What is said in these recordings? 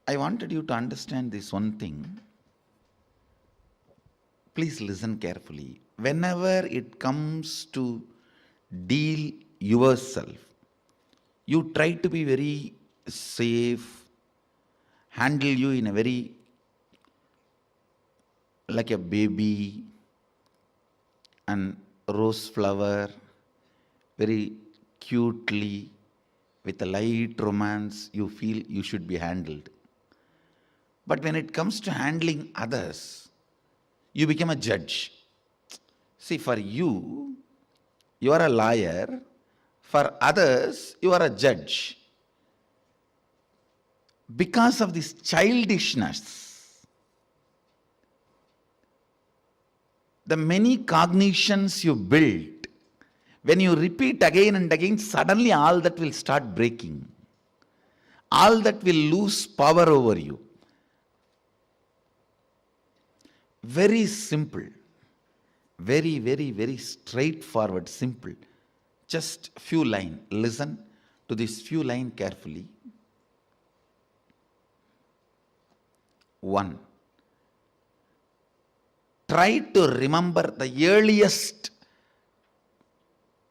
I wanted you to understand this one thing. Please listen carefully. Whenever it comes to deal yourself, you try to be very safe, handle you in a very like a baby and rose flower, very cutely, with a light romance, you feel you should be handled. But when it comes to handling others, you become a judge. See, for you, you are a liar. For others, you are a judge. Because of this childishness, the many cognitions you build, when you repeat again and again, suddenly all that will start breaking. All that will lose power over you. Very simple. Very, very, very straightforward, simple. Just few lines. Listen to this few lines carefully. 1. Try to remember the earliest,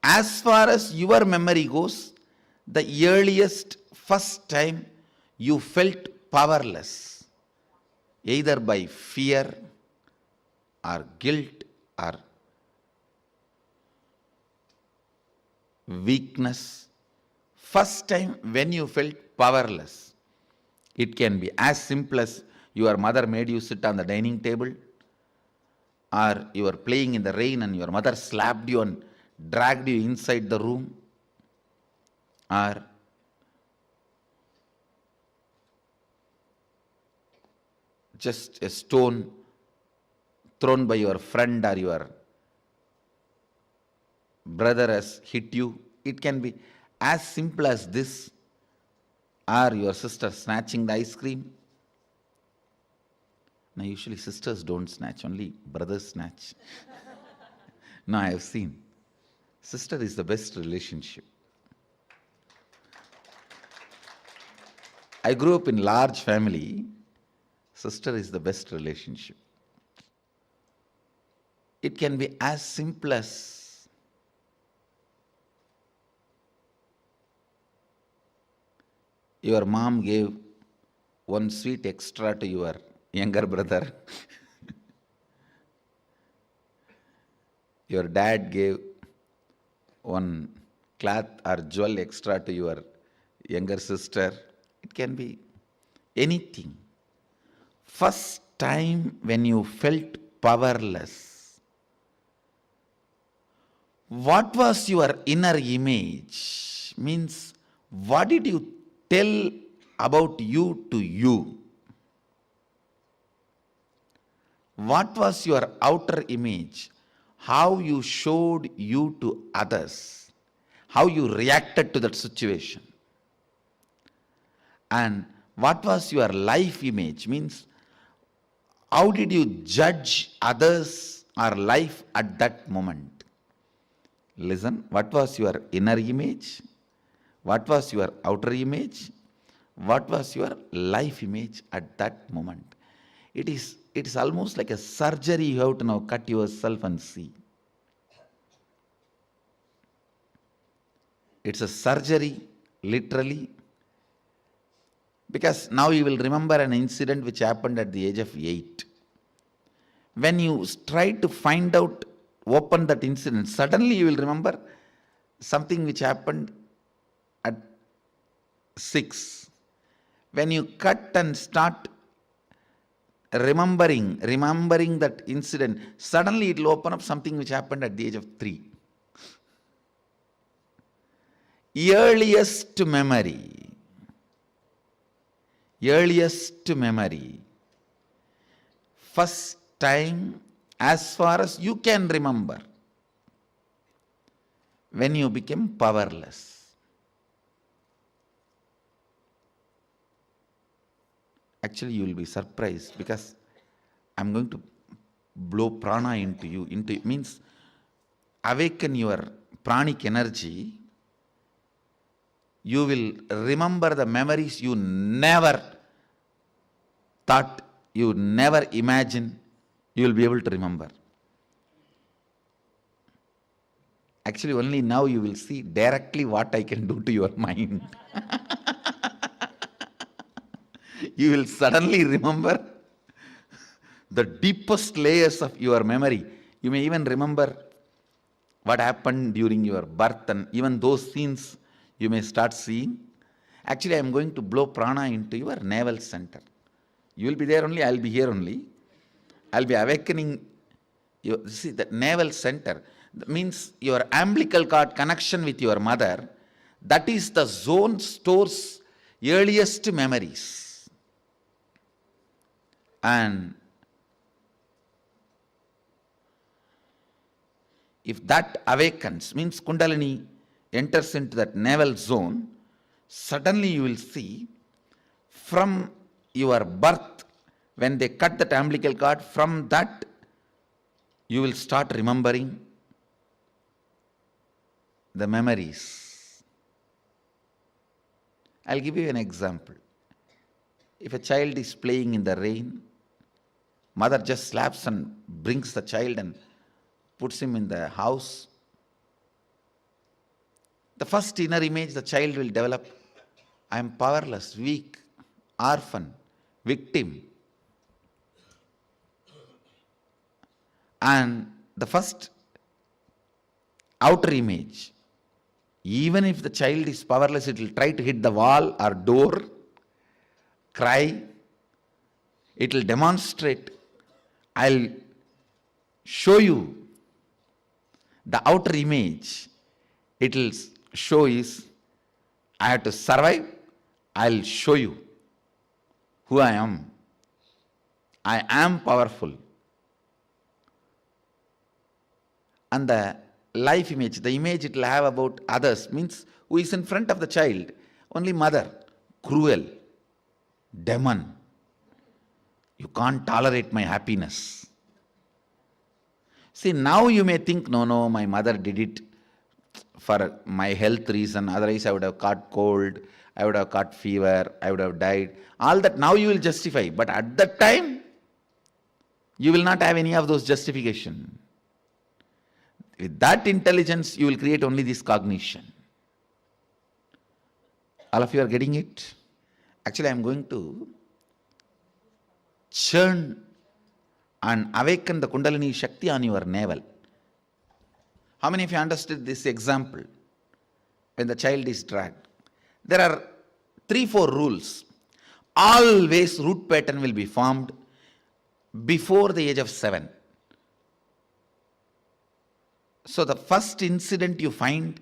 as far as your memory goes, the earliest first time you felt powerless, either by fear or guilt or weakness. First time when you felt powerless. It can be as simple as your mother made you sit on the dining table, or you were playing in the rain and your mother slapped you and dragged you inside the room, or just a stone thrown by your friend or your brother has hit you. It can be as simple as this, or your sister snatching the ice cream. Now, usually sisters don't snatch, only brothers snatch. No, I have seen. Sister is the best relationship. I grew up in large family. Sister is the best relationship. It can be as simple as your mom gave one sweet extra to your younger brother. Your dad gave one cloth or jewel extra to your younger sister. It can be anything. First time when you felt powerless, what was your inner image? Means, what did you tell about you to you? What was your outer image? How you showed you to others? How you reacted to that situation? And what was your life image? Means, how did you judge others or life at that moment? Listen, what was your inner image? What was your outer image? What was your life image at that moment? It is almost like a surgery. You have to now cut yourself and see. It's a surgery, literally, because now you will remember an incident which happened at the age of 8. When you try to find out, open that incident, suddenly you will remember something which happened at 6. When you cut and start remembering that incident, suddenly it will open up something which happened at the age of 3. Earliest memory. First time, as far as you can remember, when you became powerless. Actually, you will be surprised, because I'm going to blow prana into you. Means awaken your pranic energy. You will remember the memories you never thought you never imagine you will be able to remember. Actually, only now you will see directly what I can do to your mind. You will suddenly remember the deepest layers of your memory. You may even remember what happened during your birth, and even those scenes you may start seeing. Actually, I am going to blow prana into your navel center. You will be there only, I will be here only. I will be awakening you. See, the navel center means your umbilical cord connection with your mother. That is the zone stores earliest memories. And if that awakens, means Kundalini enters into that navel zone, suddenly you will see from your birth, when they cut that umbilical cord, from that you will start remembering the memories. I'll give you an example. If a child is playing in the rain, mother just slaps and brings the child and puts him in the house. The first inner image the child will develop, I am powerless, weak, orphan, victim. And the first outer image, even if the child is powerless, it will try to hit the wall or door, cry, it will demonstrate, I'll show you. The outer image it will show is, I have to survive, I'll show you who I am. I am powerful. And the life image, the image it will have about others, means who is in front of the child, only mother, cruel, demon. You can't tolerate my happiness. See, now you may think, no, my mother did it for my health reason, otherwise I would have caught cold, I would have caught fever, I would have died. All that now you will justify, but at that time, you will not have any of those justification. With that intelligence, you will create only this cognition. All of you are getting it? Actually, I am going to churn and awaken the Kundalini Shakti on your navel. How many of you understood this example? When the child is dragged, there are 3-4 rules. Always root pattern will be formed before the age of 7. So the first incident you find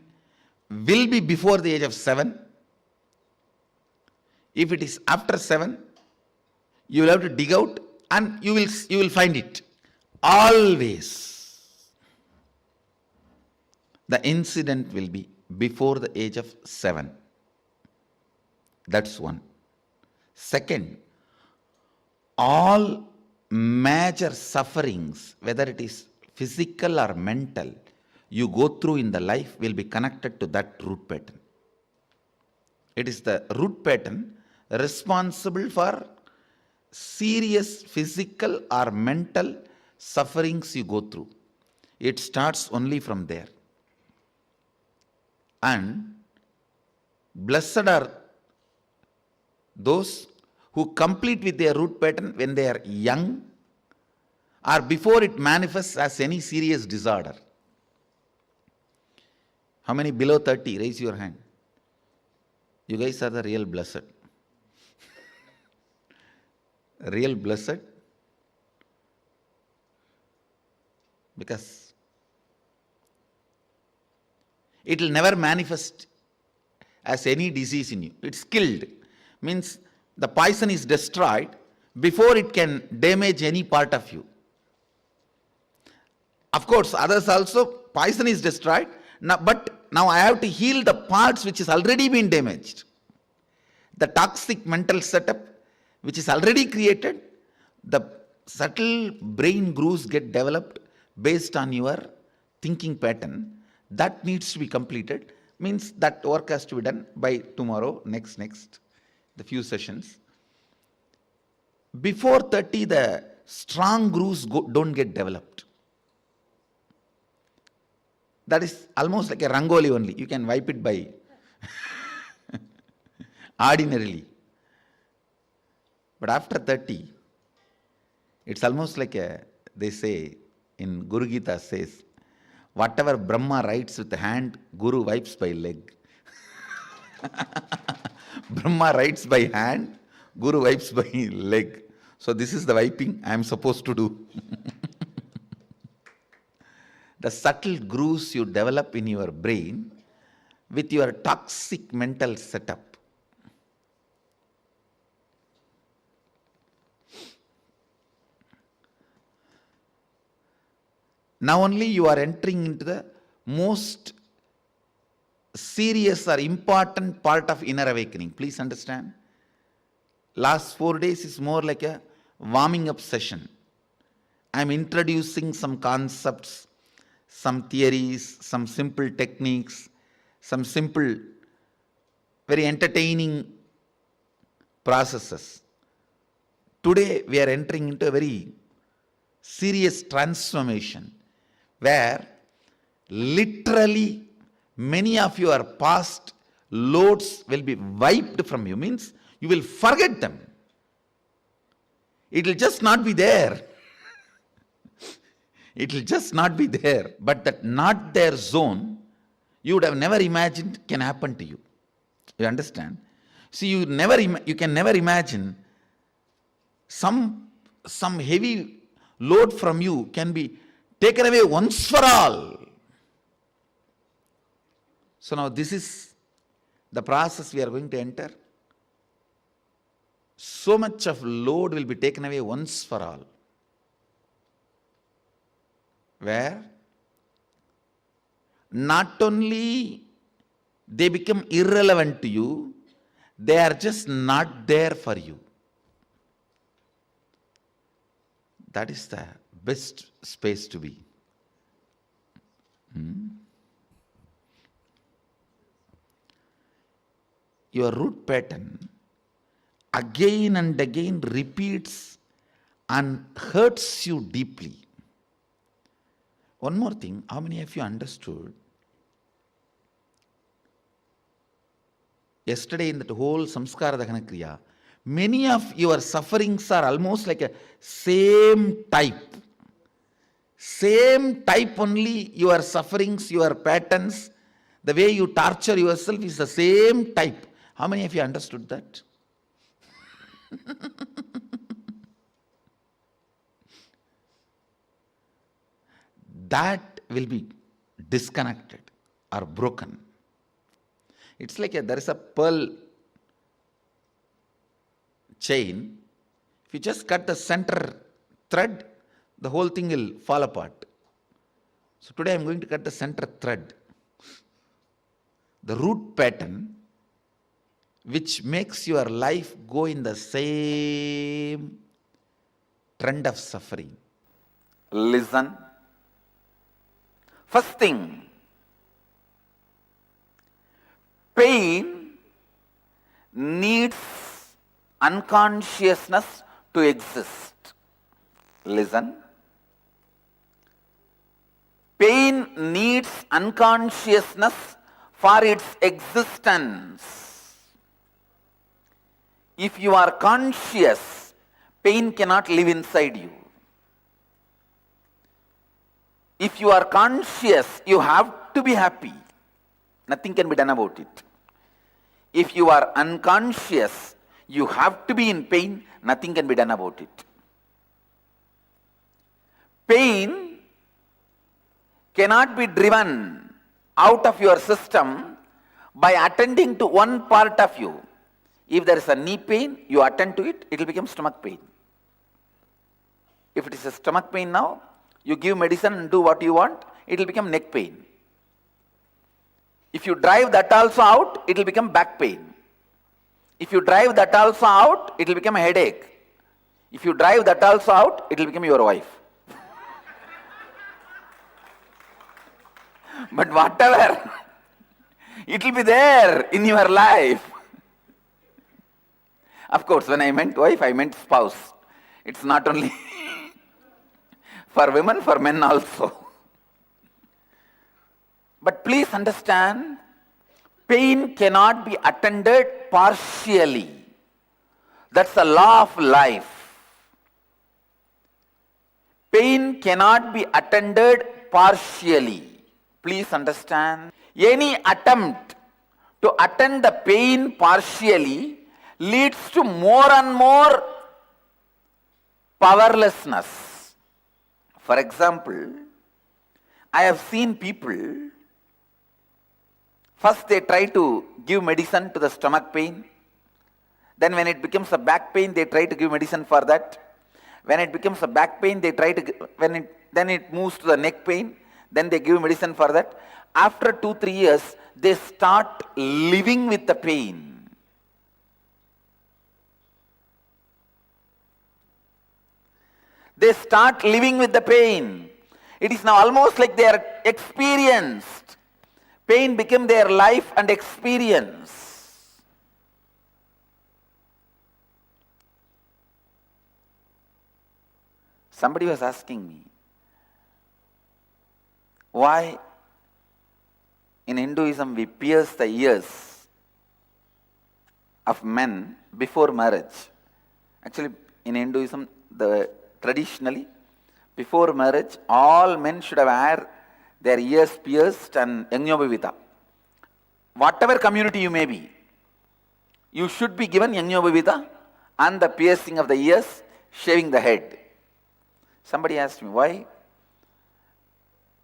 will be before the age of 7. If it is after 7, you will have to dig out and you will find it. Always the incident will be before the age of 7. That's one. Second, all major sufferings, whether it is physical or mental, you go through in the life will be connected to that root pattern. It is the root pattern responsible for serious physical or mental sufferings you go through. It starts only from there. And blessed are those who complete with their root pattern when they are young or before it manifests as any serious disorder. How many below 30? Raise your hand. You guys are the real blessed. Real blessed. Because it will never manifest as any disease in you. It's killed. Means the poison is destroyed before it can damage any part of you. Of course, others also, poison is destroyed. Now, but now I have to heal the parts which has already been damaged. The toxic mental setup which is already created, the subtle brain grooves get developed based on your thinking pattern. That needs to be completed. Means that work has to be done by tomorrow, next, the few sessions. Before 30, the strong grooves don't get developed. That is almost like a rangoli only. You can wipe it by ordinarily. But after 30, it's almost like they say in Guru Gita says, whatever Brahma writes with the hand, Guru wipes by leg. Brahma writes by hand, Guru wipes by leg. So this is the wiping I am supposed to do. The subtle grooves you develop in your brain with your toxic mental setup. Now only you are entering into the most serious or important part of inner awakening. Please understand. Last 4 days is more like a warming up session. I am introducing some concepts, some theories, some simple techniques, some simple, very entertaining processes. Today we are entering into a very serious transformation where literally many of your past loads will be wiped from you. Means you will forget them. It will just not be there. It will just not be there. But that not there zone, you would have never imagined can happen to you. You understand? See, you can never imagine some heavy load from you can be taken away once for all. So now this is the process we are going to enter. So much of load will be taken away once for all. Where not only they become irrelevant to you, they are just not there for you. That is the best space to be. Your root pattern again and again repeats and hurts you deeply. One more thing, how many of you understood? Yesterday in that whole samskara dahana kriya, many of your sufferings are almost like a same type. Same type only, your sufferings, your patterns, the way you torture yourself is the same type. How many of you understood that? That will be disconnected or broken. It's like there is a pearl chain. If you just cut the center thread, the whole thing will fall apart. So today I am going to cut the center thread. The root pattern which makes your life go in the same trend of suffering. Listen. First thing, pain needs unconsciousness to exist. Listen. Pain needs unconsciousness for its existence. If you are conscious, pain cannot live inside you. If you are conscious, you have to be happy. Nothing can be done about it. If you are unconscious, you have to be in pain. Nothing can be done about it. Pain cannot be driven out of your system by attending to one part of you. If there is a knee pain, you attend to it, it will become stomach pain. If it is a stomach pain now, you give medicine and do what you want, it will become neck pain. If you drive that also out, it will become back pain. If you drive that also out, it will become a headache. If you drive that also out, it will become your wife. But whatever, it will be there in your life. Of course, when I meant wife, I meant spouse. It's not only for women, for men also. But please understand, pain cannot be attended partially. That's the law of life. Pain cannot be attended partially. Please understand. Any attempt to attend the pain partially leads to more and more powerlessness. For example, I have seen people, first they try to give medicine to the stomach pain. Then when it becomes a back pain, they try to give medicine for that. When it becomes a back pain, they try to, then it moves to the neck pain. Then they give medicine for that. After 2-3 years, they start living with the pain. They start living with the pain. It is now almost like they are experienced. Pain became their life and experience. Somebody was asking me, why in Hinduism we pierce the ears of men before marriage. Actually, in Hinduism, traditionally, before marriage, all men should have had their ears pierced and yajñopavita. Whatever community you may be, you should be given yajñopavita and the piercing of the ears, shaving the head. Somebody asked me, why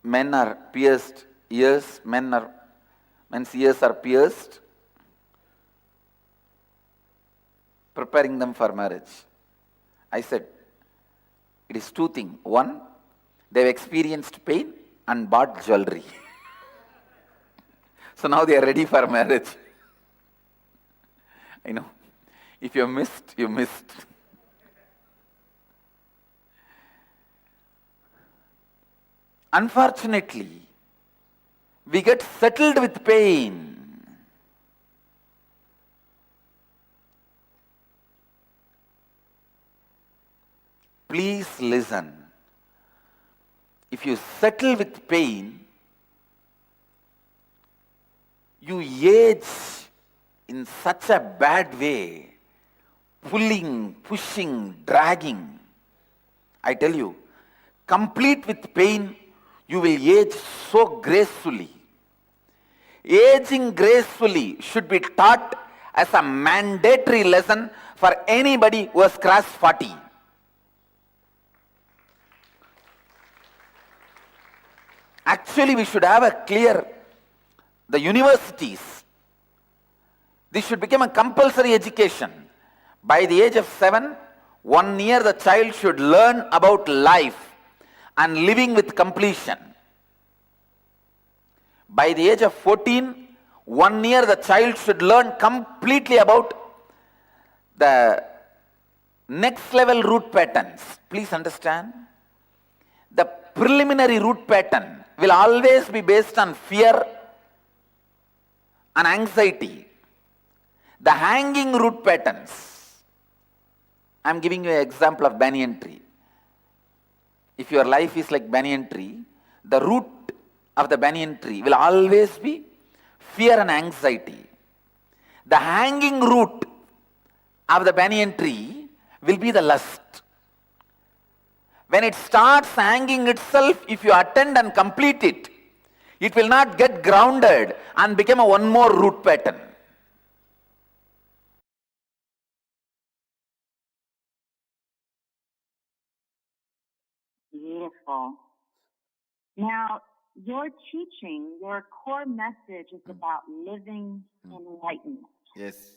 men are pierced ears, men's ears are pierced, preparing them for marriage. I said, it is two things. One, they've experienced pain and bought jewelry. So now they are ready for marriage. I know. If you missed, you missed. Unfortunately, we get settled with pain. Please listen. If you settle with pain, you age in such a bad way, pulling, pushing, dragging. I tell you, complete with pain, you will age so gracefully. Aging gracefully should be taught as a mandatory lesson for anybody who has crossed 40. Actually, we should have a clear, the universities, this should become a compulsory education. By the age of 7, 1 year the child should learn about life and living with completion. By the age of 14, 1 year the child should learn completely about the next level root patterns. Please understand, the preliminary root pattern will always be based on fear and anxiety. The hanging root patterns, I am giving you an example of banyan tree. If your life is like banyan tree, the root of the banyan tree will always be fear and anxiety. The hanging root of the banyan tree will be the lust. When it starts hanging itself, if you attend and complete it, it will not get grounded and become a one more root pattern. Beautiful. Now, your teaching, your core message is about living enlightenment. Yes.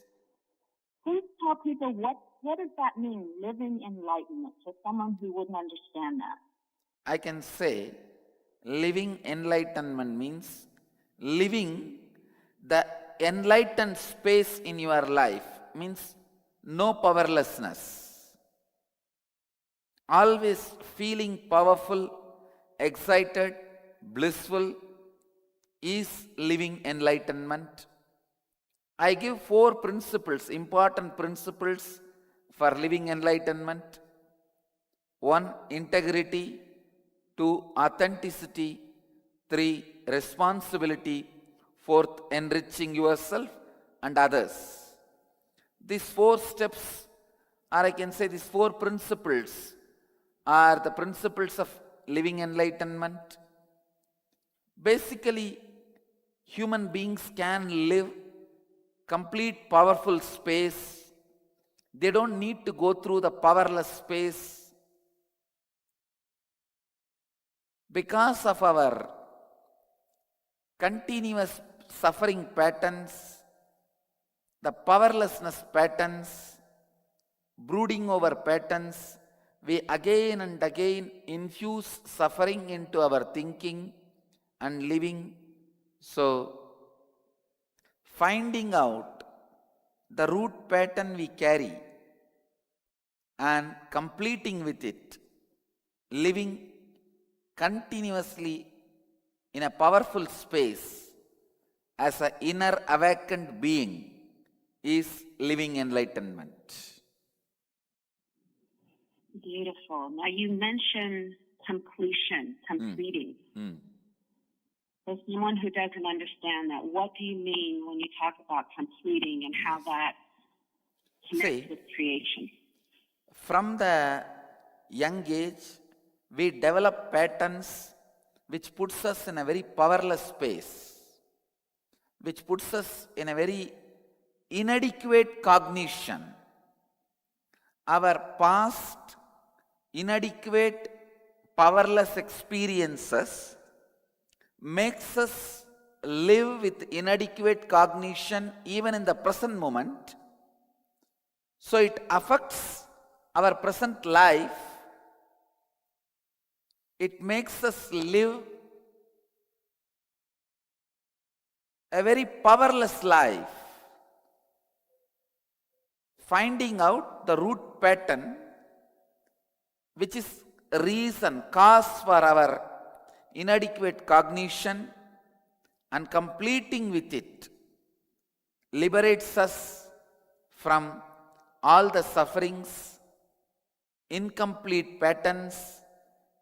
Please tell people what does that mean, living enlightenment, to someone who wouldn't understand that. I can say living enlightenment means living the enlightened space in your life, means no powerlessness. Always feeling powerful, excited, blissful is living enlightenment. I give 4 principles, important principles for living enlightenment. 1. Integrity. 2. Authenticity. 3. Responsibility. 4th, enriching yourself and others. These 4 steps, or I can say these 4 principles, are the principles of living enlightenment. Basically, human beings can live complete powerful space. They don't need to go through the powerless space. Because of our continuous suffering patterns, the powerlessness patterns, brooding over patterns, we again and again infuse suffering into our thinking and living. So, finding out the root pattern we carry and completing with it, living continuously in a powerful space as an inner awakened being, is living enlightenment. Beautiful. Now you mentioned completion, completing. For someone who doesn't understand that, what do you mean when you talk about completing and how that connects with creation? From the young age, we develop patterns which puts us in a very powerless space, which puts us in a very inadequate cognition. Our past inadequate, powerless experiences makes us live with inadequate cognition even in the present moment. So it affects our present life. It makes us live a very powerless life. Finding out the root pattern, which is reason, cause for our inadequate cognition, and completing with it, liberates us from all the sufferings, incomplete patterns,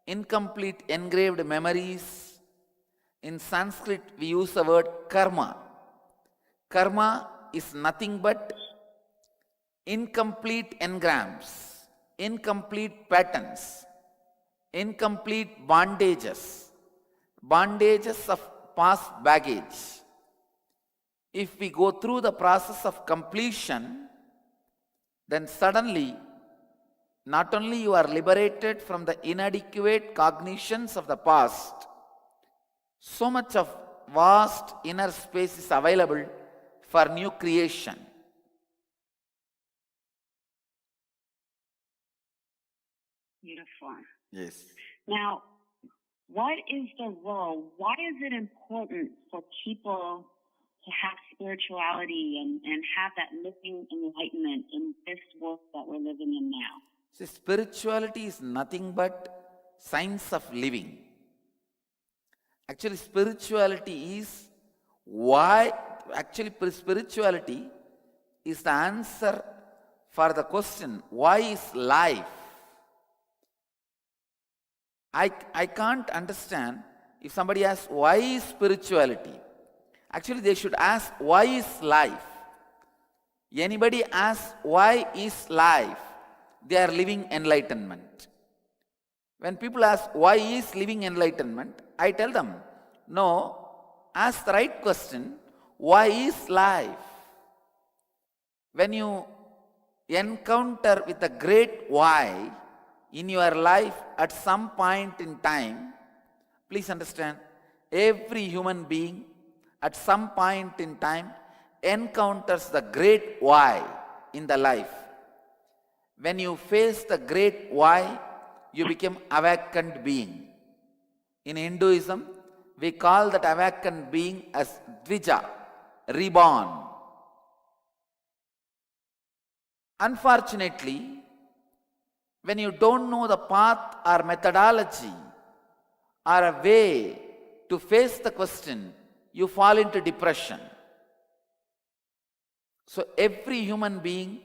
incomplete engraved memories. In Sanskrit, we use the word karma. Karma is nothing but incomplete engrams, incomplete patterns, incomplete bondages, bondages of past baggage. If we go through the process of completion, then suddenly, not only you are liberated from the inadequate cognitions of the past, so much of vast inner space is available for new creation. Beautiful. Yes. Now, what is the role? Why is it important for people to have spirituality and have that living enlightenment in this world that we're living in now? See, spirituality is nothing but science of living. Actually, spirituality is spirituality is the answer for the question, why is life? I can't understand if somebody asks, why is spirituality? Actually, they should ask, why is life? Anybody asks, why is life? They are living enlightenment. When people ask, why is living enlightenment? I tell them, no, ask the right question, why is life? When you encounter with a great why in your life at some point in time, please understand, every human being at some point in time encounters the great why in the life. When you face the great why, you become awakened being. In Hinduism, we call that awakened being as Dvija, reborn. Unfortunately, when you don't know the path or methodology or a way to face the question, you fall into depression. So every human being,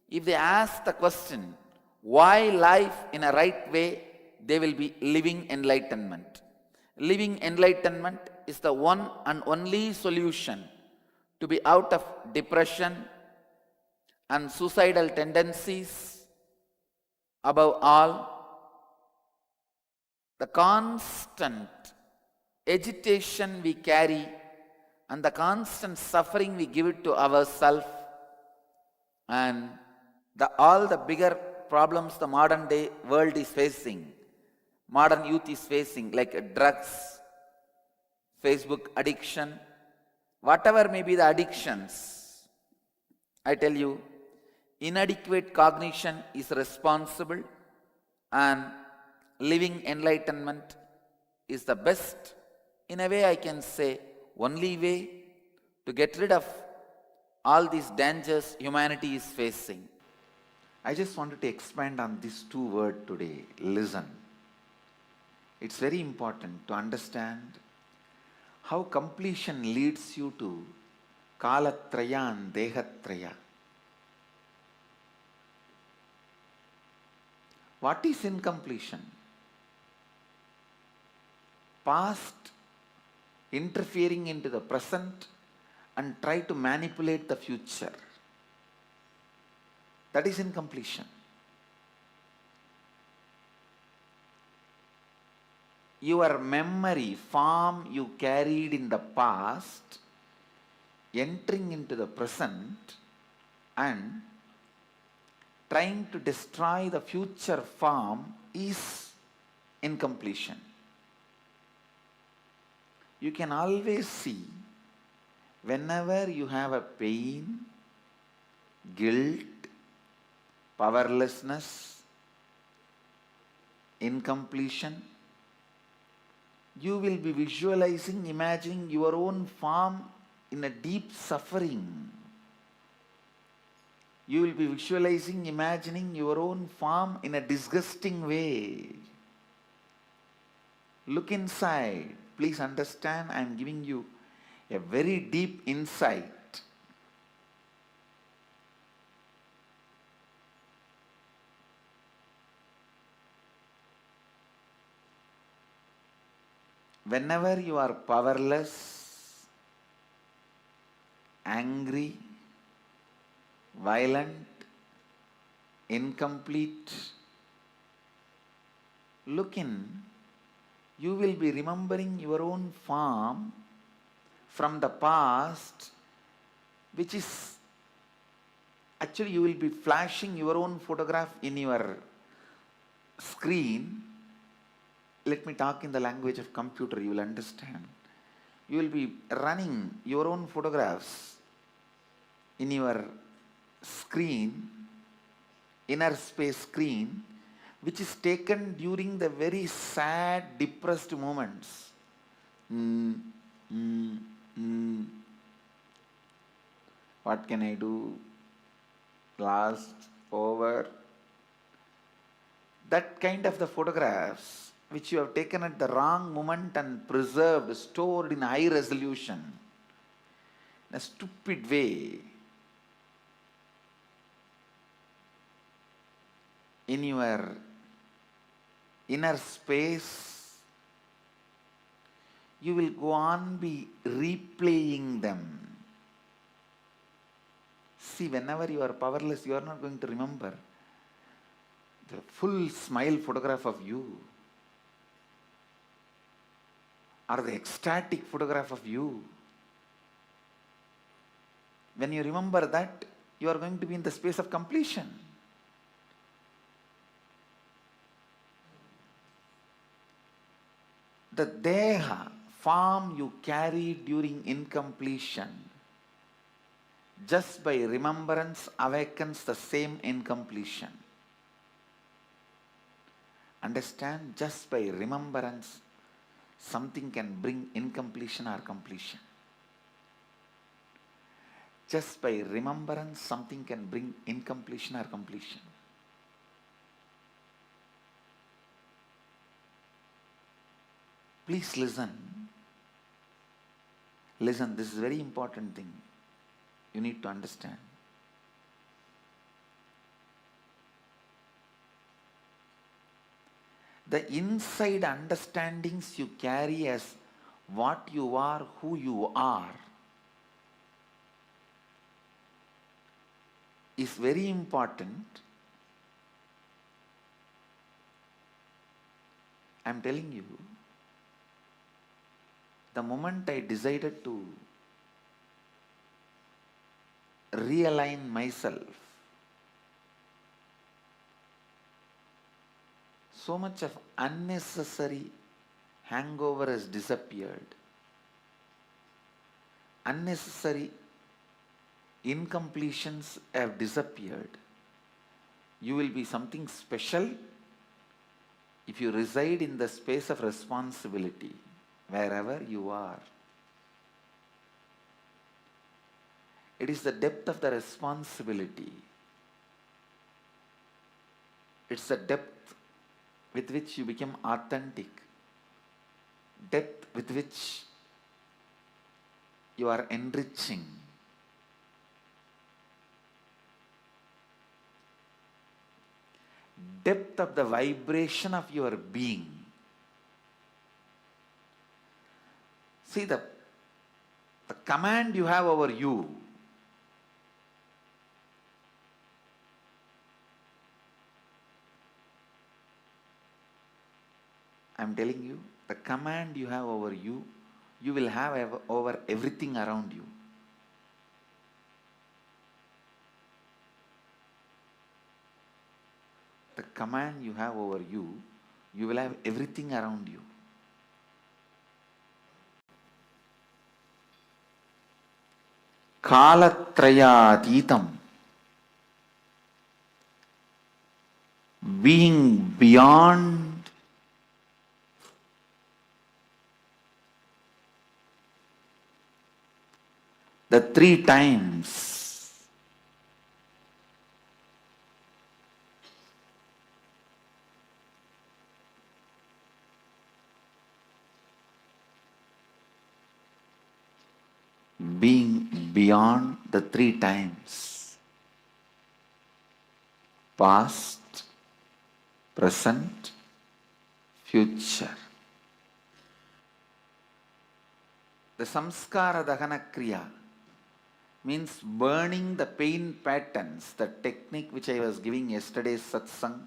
if they ask the question, why life in a right way, they will be living enlightenment. Living enlightenment is the one and only solution to be out of depression and suicidal tendencies. Above all, the constant agitation we carry and the constant suffering we give it to ourselves, and all the bigger problems the modern day world is facing, modern youth is facing, like drugs, Facebook addiction, whatever may be the addictions, I tell you, inadequate cognition is responsible, and living enlightenment is the best, in a way I can say, only way to get rid of all these dangers humanity is facing. I just wanted to expand on these two words today, listen. It's very important to understand how completion leads you to Kalatraya and Dehatraya. What is incompletion? Past interfering into the present and try to manipulate the future. That is incompletion. Your memory form you carried in the past, entering into the present and trying to destroy the future form is incompletion. You can always see whenever you have a pain, guilt, powerlessness, incompletion, you will be visualizing, imagining your own form in a deep suffering. You will be visualizing, imagining your own form in a disgusting way. Look inside. Please understand, I am giving you a very deep insight. Whenever you are powerless, angry, violent, incomplete, look in, you will be remembering your own form from the past, which is actually you will be flashing your own photograph in your screen. Let me talk in the language of computer, you will understand. You will be running your own photographs in your screen, inner space screen, which is taken during the very sad, depressed moments. What can I do? Lost, over. That kind of the photographs which you have taken at the wrong moment and preserved, stored in high resolution, in a stupid way, in your inner space, you will go on be replaying them. See, whenever you are powerless, you are not going to remember the full smile photograph of you, or the ecstatic photograph of you. When you remember that, you are going to be in the space of completion. The deha, form you carried during incompletion, just by remembrance awakens the same incompletion. Understand? Just by remembrance, something can bring incompletion or completion. Just by remembrance, something can bring incompletion or completion. Please listen. Listen, this is a very important thing. You need to understand. The inside understandings you carry as what you are, who you are, is very important. I am telling you, the moment I decided to realign myself, so much of unnecessary hangover has disappeared. Unnecessary incompletions have disappeared. You will be something special if you reside in the space of responsibility, wherever you are. It is the depth of the responsibility. It's the depth with which you become authentic. Depth with which you are enriching. Depth of the vibration of your being. See, the command you have over you, I am telling you, the command you have over you, you will have over everything around you. The command you have over you, you will have everything around you. Kalatrayatitam, being beyond the three times. Being beyond the three times. Past, present, future. The samskara dahana kriya means burning the pain patterns, the technique which I was giving yesterday's satsang.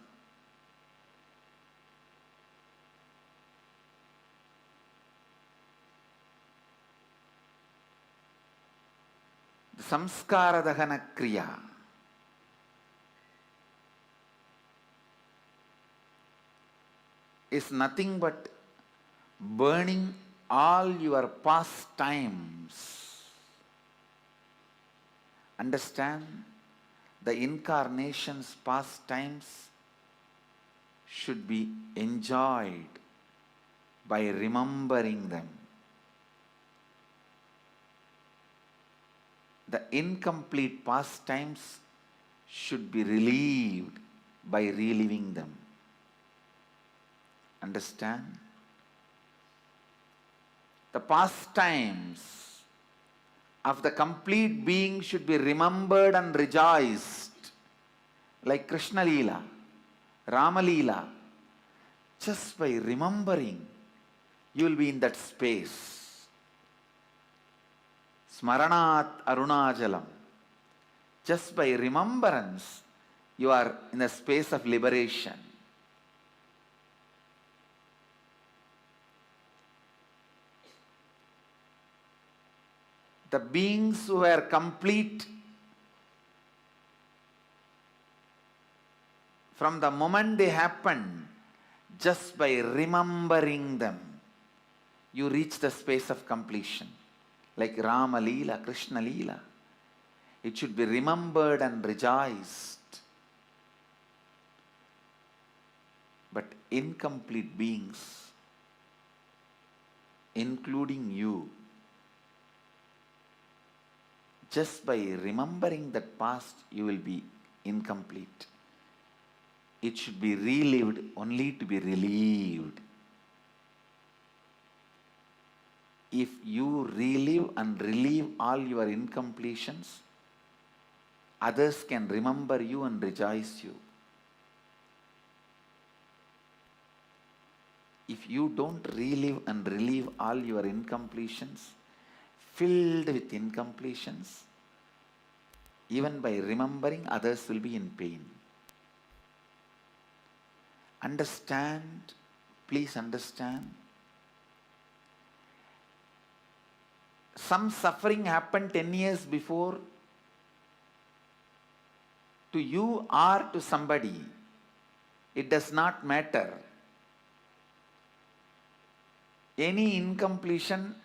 The samskara dahana kriya is nothing but burning all your past times. Understand, the incarnation's past times should be enjoyed by remembering them. The incomplete past times should be relieved by reliving them. Understand? The past times of the complete being should be remembered and rejoiced, like Krishna Leela, Rama Leela. Just by remembering, you will be in that space. Smaranat Arunachalam. Just by remembrance, you are in a space of liberation. The beings who were complete from the moment they happened, just by remembering them, you reach the space of completion. Like Rama Leela, Krishna Leela. It should be remembered and rejoiced. But incomplete beings, including you, just by remembering that past, you will be incomplete. It should be relived only to be relieved. If you relive and relieve all your incompletions, others can remember you and rejoice you. if you don't relive and relieve all your incompletions, filled with incompletions, even by remembering, others will be in pain. Understand, please understand. Some suffering happened 10 years before to you or to somebody. It does not matter. Any incompletion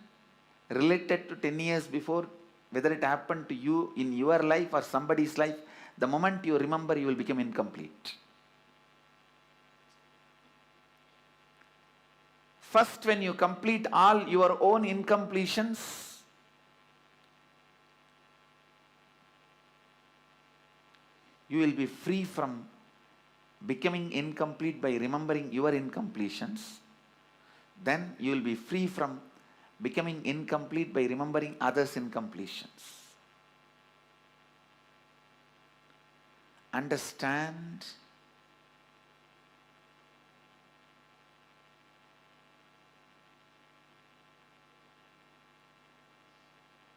related to 10 years before, whether it happened to you in your life or somebody's life, the moment you remember, you will become incomplete. First, when you complete all your own incompletions, you will be free from becoming incomplete by remembering your incompletions. Then you will be free from becoming incomplete by remembering others' incompletions. Understand.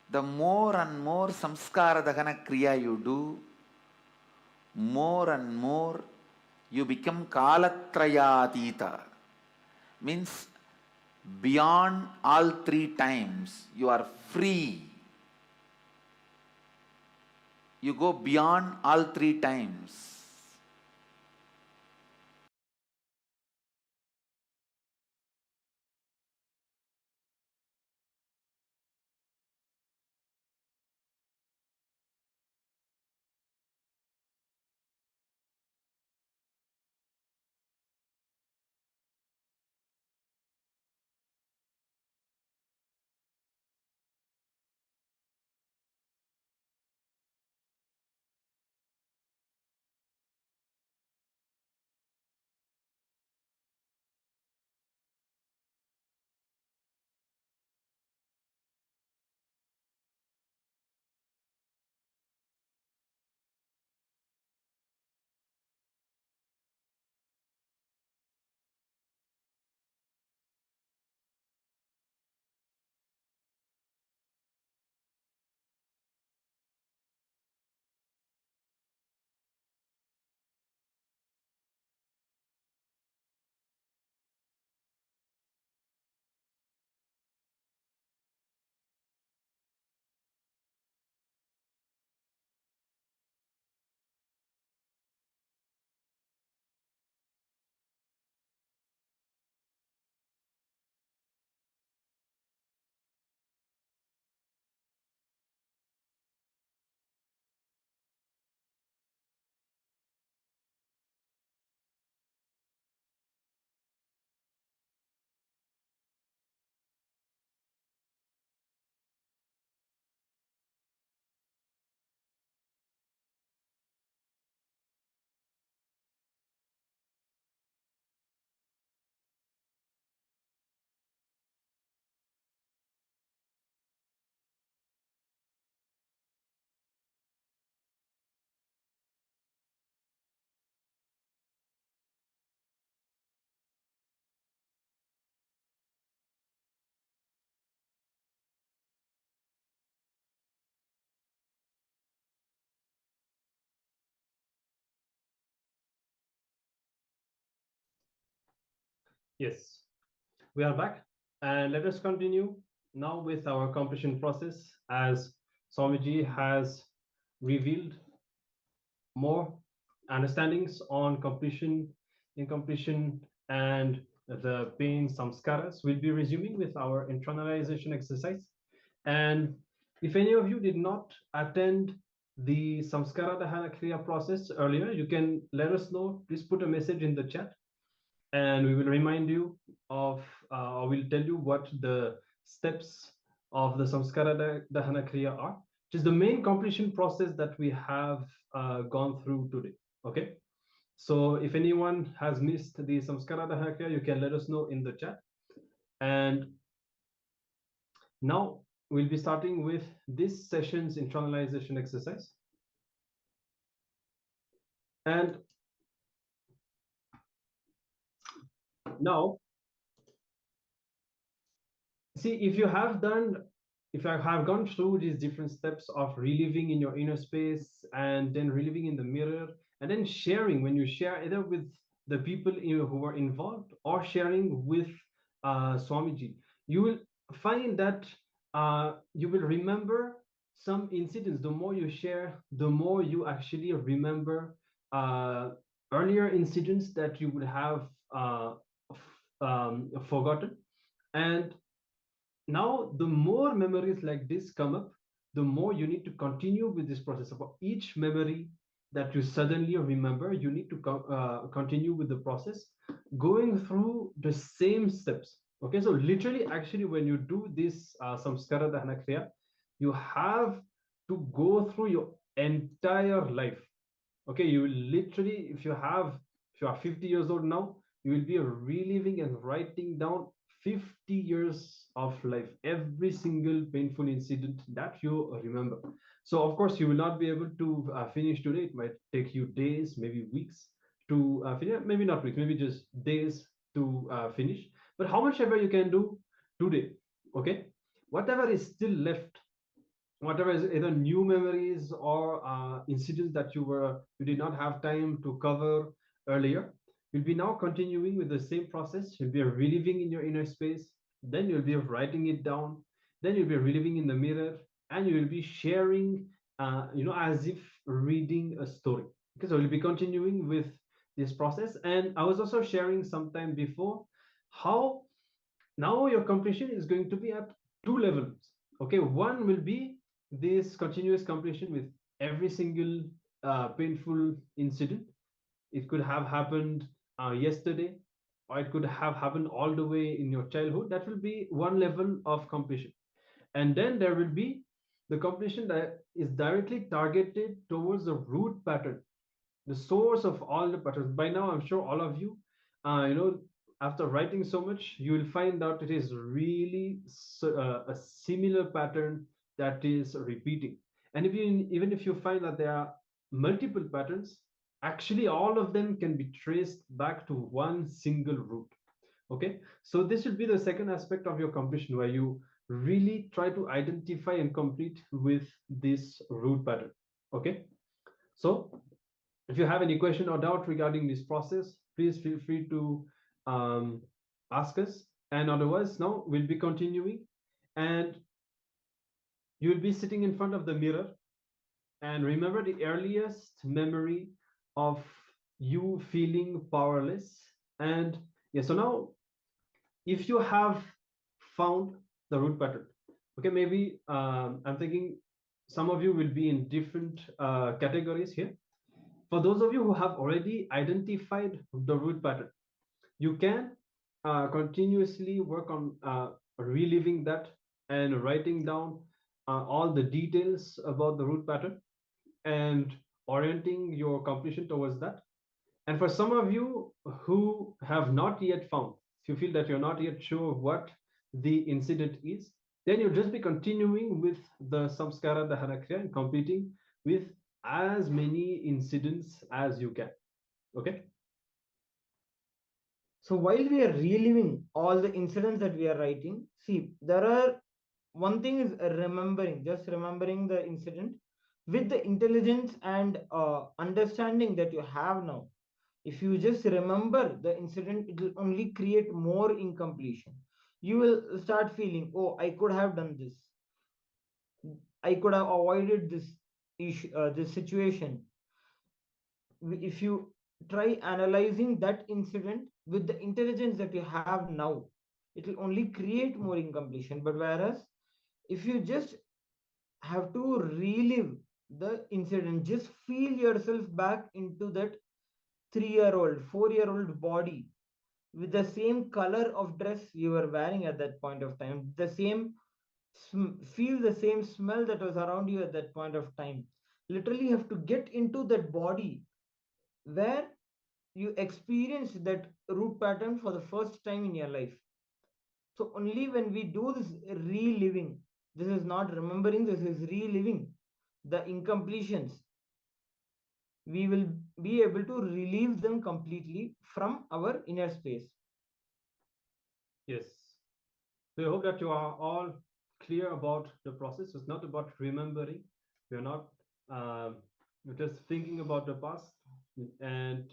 The more and more samskara dahana kriya you do, more and more you become kalatrayatita. Means beyond all three times, you are free. You go beyond all three times. Yes, we are back, and let us continue now with our completion process as Swamiji has revealed more understandings on completion, incompletion, and the pain samskaras. We'll be resuming with our internalization exercise. And if any of you did not attend the samskara dahana kriya process earlier, you can let us know. Please put a message in the chat and we will remind you of, or we'll tell you what the steps of the samskara dahana kriya are, which is the main completion process that we have gone through today. Okay, so if anyone has missed the samskara dahana kriya, you can let us know in the chat. And now we'll be starting with this session's internalization exercise. And now see, if you have gone through these different steps of reliving in your inner space and then reliving in the mirror and then sharing, when you share either with the people who are involved or sharing with Swamiji, you will find that you will remember some incidents. The more you share, the more you actually remember earlier incidents that you would have forgotten. And now, the more memories like this come up, the more you need to continue with this process. For each memory that you suddenly remember, you need to continue with the process, going through the same steps. Okay, so literally, actually, when you do this samskara dahana kriya, you have to go through your entire life. Okay, you will literally, if you are 50 years old now, you will be reliving and writing down 50 years of life, every single painful incident that you remember. So of course you will not be able to finish today. It might take you days, maybe weeks to finish, maybe not weeks, maybe just days to finish. But how much ever you can do today, okay, whatever is still left, whatever is either new memories or incidents that you did not have time to cover earlier, you'll be now continuing with the same process. You'll be reliving in your inner space, then you'll be writing it down, then you'll be reliving in the mirror, and you will be sharing as if reading a story. Okay, so we'll be continuing with this process. And I was also sharing sometime before how now your completion is going to be at two levels. Okay, one will be this continuous completion with every single painful incident. It could have happened yesterday, or it could have happened all the way in your childhood. That will be one level of completion. And then there will be the completion that is directly targeted towards the root pattern, the source of all the patterns. By now, I'm sure all of you, after writing so much, you will find out it is really a similar pattern that is repeating. And even if you find that there are multiple patterns, actually all of them can be traced back to one single root. Okay, so this will be the second aspect of your completion, where you really try to identify and complete with this root pattern. Okay, so if you have any question or doubt regarding this process, please feel free to ask us. And otherwise, now we'll be continuing, and you'll be sitting in front of the mirror and remember the earliest memory of you feeling powerless. And yeah, so now if you have found the root pattern, okay, maybe I'm thinking some of you will be in different categories here. For those of you who have already identified the root pattern, you can continuously work on reliving that and writing down all the details about the root pattern and orienting your completion towards that. And for some of you who have not yet found, if you feel that you're not yet sure what the incident is, then you'll just be continuing with the samskara dahana kriya and completing with as many incidents as you can. Okay. So while we are reliving all the incidents that we are writing, see, there are one thing is remembering, just remembering the incident with the intelligence and understanding that you have now. If you just remember the incident, it will only create more incompletion. You will start feeling, oh, I could have done this. I could have avoided this issue, this situation. If you try analyzing that incident with the intelligence that you have now, it will only create more incompletion. But whereas if you just have to relive the incident, just feel yourself back into that 3-year-old, 4-year-old body with the same color of dress you were wearing at that point of time, the same feel the same smell that was around you at that point of time. Literally, you have to get into that body where you experience that root pattern for the first time in your life. So only when we do this reliving, this is not remembering, this is reliving the incompletions, we will be able to relieve them completely from our inner space. Yes. So I hope that you are all clear about the process. It's not about remembering. We're not just thinking about the past, and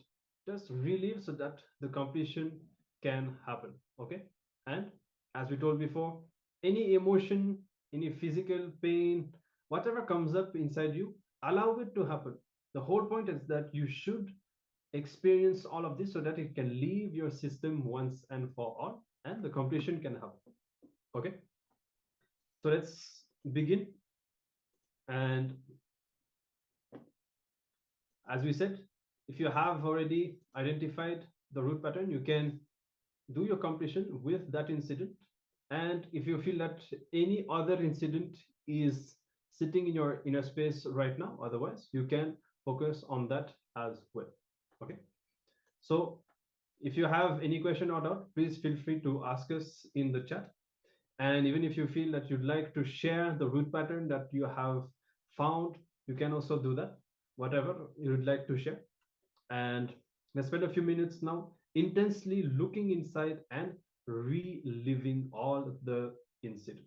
just relive so that the completion can happen. Okay. And as we told before, any emotion, any physical pain, whatever comes up inside you, allow it to happen. The whole point is that you should experience all of this so that it can leave your system once and for all, and the completion can happen. Okay, so let's begin. And as we said, if you have already identified the root pattern, you can do your completion with that incident. And if you feel that any other incident is sitting in your inner space right now, otherwise you can focus on that as well. Okay, so if you have any question or doubt, please feel free to ask us in the chat. And even if you feel that you'd like to share the root pattern that you have found, you can also do that, whatever you would like to share. And let's spend a few minutes now intensely looking inside and reliving all the incidents.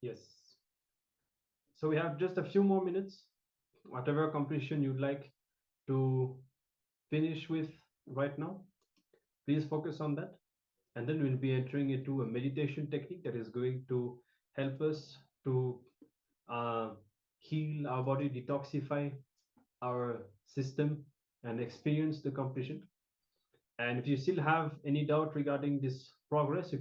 Yes. So we have just a few more minutes. Whatever completion you'd like to finish with right now, please focus on that. And then we'll be entering into a meditation technique that is going to help us to heal our body, detoxify our system, and experience the completion. And if you still have any doubt regarding this progress,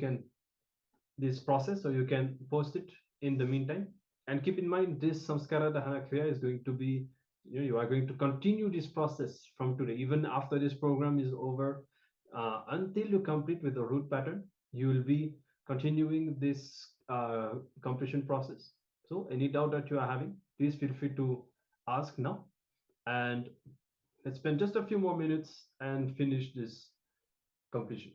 this process, so you can post it in the meantime. And keep in mind, this samskara dahana kriya is going to be, you are going to continue this process from today, even after this program is over, until you complete with the root pattern. You will be continuing this completion process. So any doubt that you are having, please feel free to ask now. And let's spend just a few more minutes and finish this completion.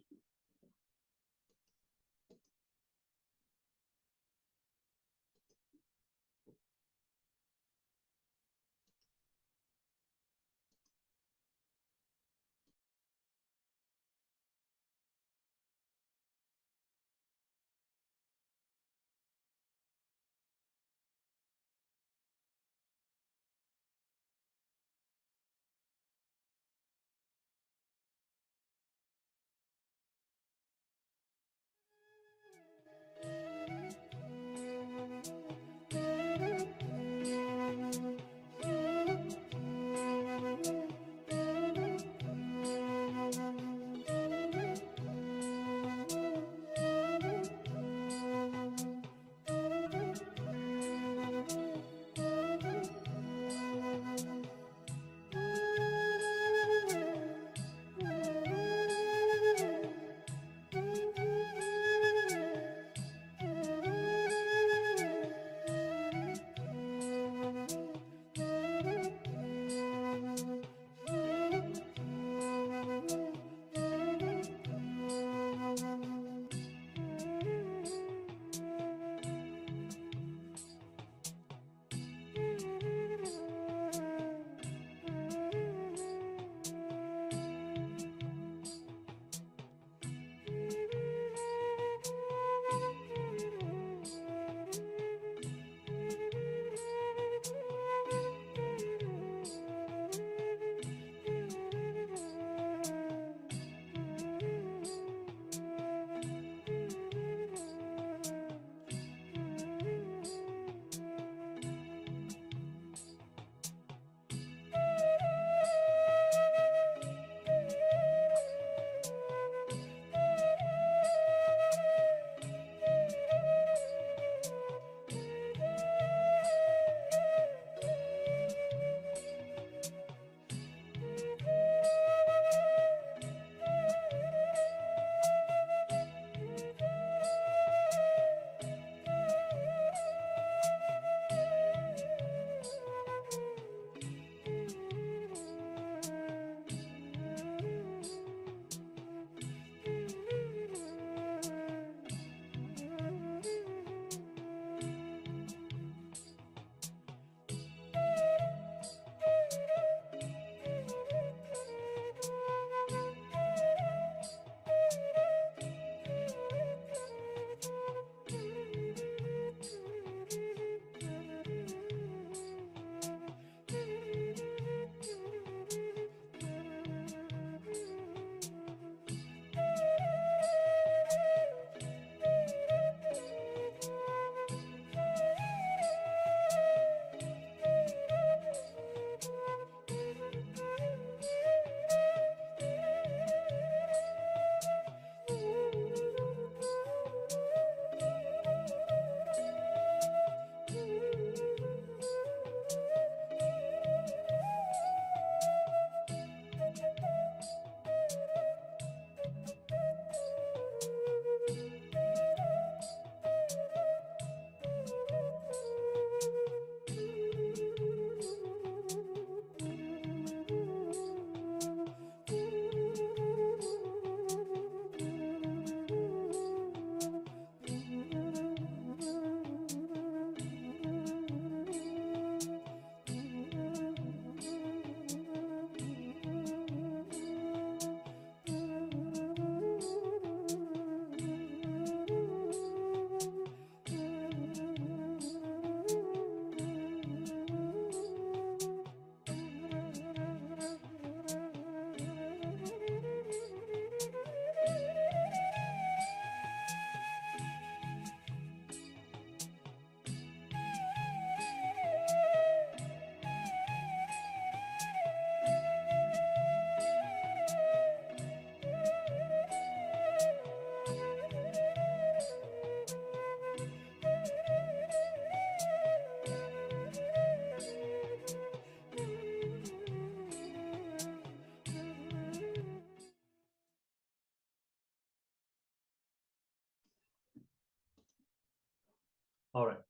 All right.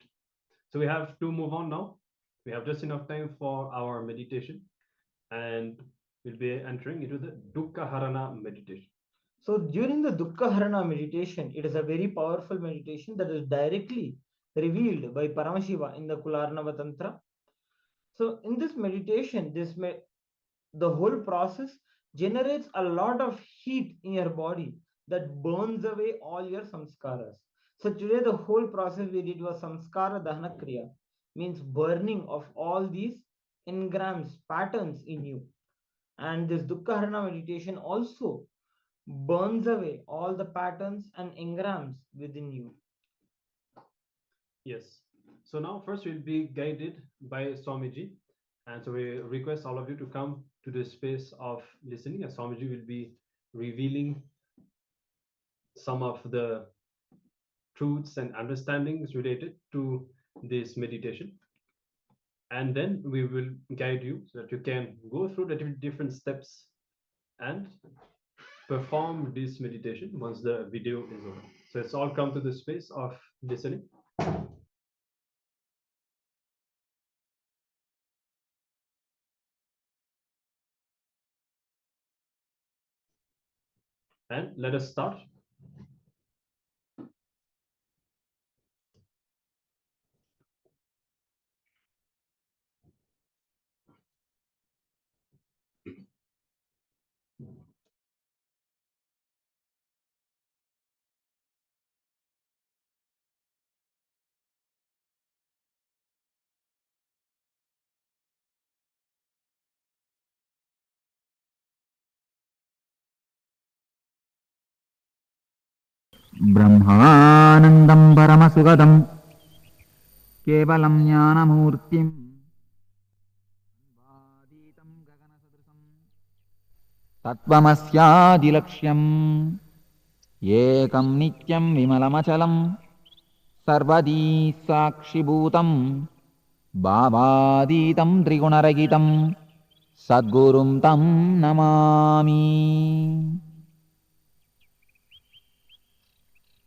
So we have to move on now. We have just enough time for our meditation, and we'll be entering into the Dukkha Harana meditation. So during the Dukkha Harana meditation, it is a very powerful meditation that is directly revealed by Paramashiva in the Kularnava Tantra. So in this meditation, the whole process generates a lot of heat in your body that burns away all your samskaras. So today the whole process we did was samskara dahana kriya, means burning of all these engrams, patterns in you. And this Dukkha Harana meditation also burns away all the patterns and engrams within you. Yes. So now first we'll be guided by Swamiji. And so we request all of you to come to the space of listening, as Swamiji will be revealing some of the truths and understandings related to this meditation. And then we will guide you so that you can go through the different steps and perform this meditation once the video is over. So it's all come to the space of listening. And let us start. ब्रह्मानन्दं परमसुखदं केवलं ज्ञानमूर्तिं वादीतं गगनसदृशं तत्त्वमस्यादिलक्ष्यम् एकं नित्यं विमलमचलं सर्वदी साक्षिभूतं भावातीतं त्रिगुणरहितं सद्गुरुं तं Namami.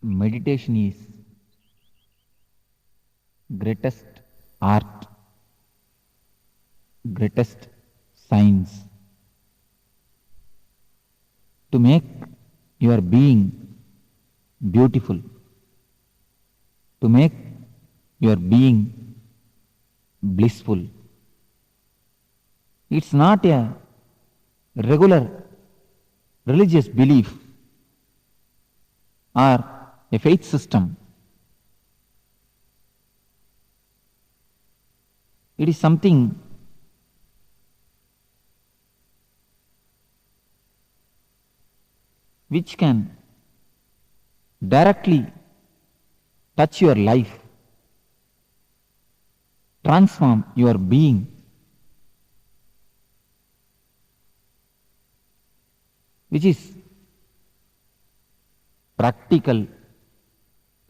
Meditation is greatest art, greatest science to make your being beautiful, to make your being blissful. It's not a regular religious belief or a faith system. It is something which can directly touch your life, transform your being, which is practical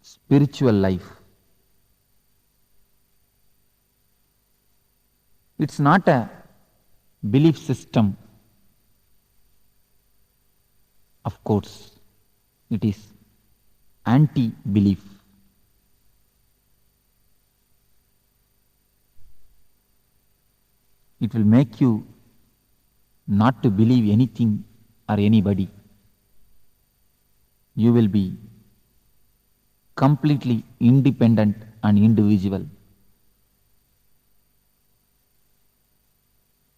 spiritual life. It's not a belief system. Of course, it is anti-belief. It will make you not to believe anything or anybody. You will be completely independent and individual.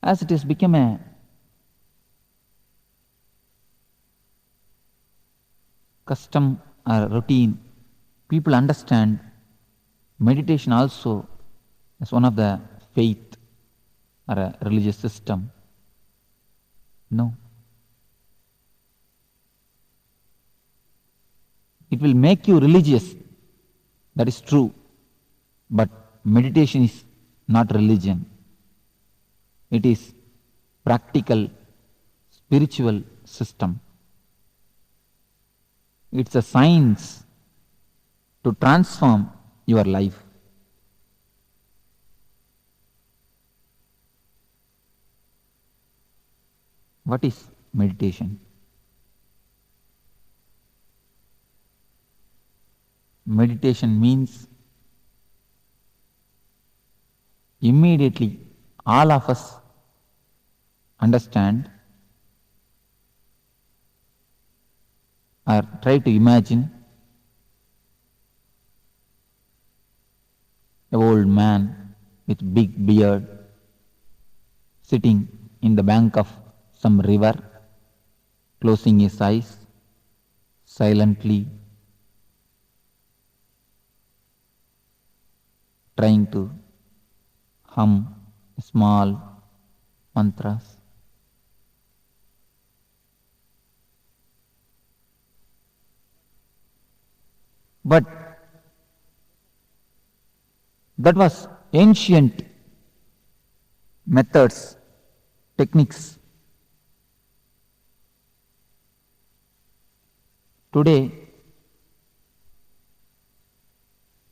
As it has become a custom or routine, people understand meditation also as one of the faith or a religious system. No. It will make you religious, that is true, but meditation is not religion. It is practical, spiritual system. It's a science to transform your life. What is meditation? Meditation means immediately all of us understand or try to imagine an old man with big beard sitting in the bank of some river, closing his eyes silently, trying to hum small mantras. But that was ancient methods, techniques. Today,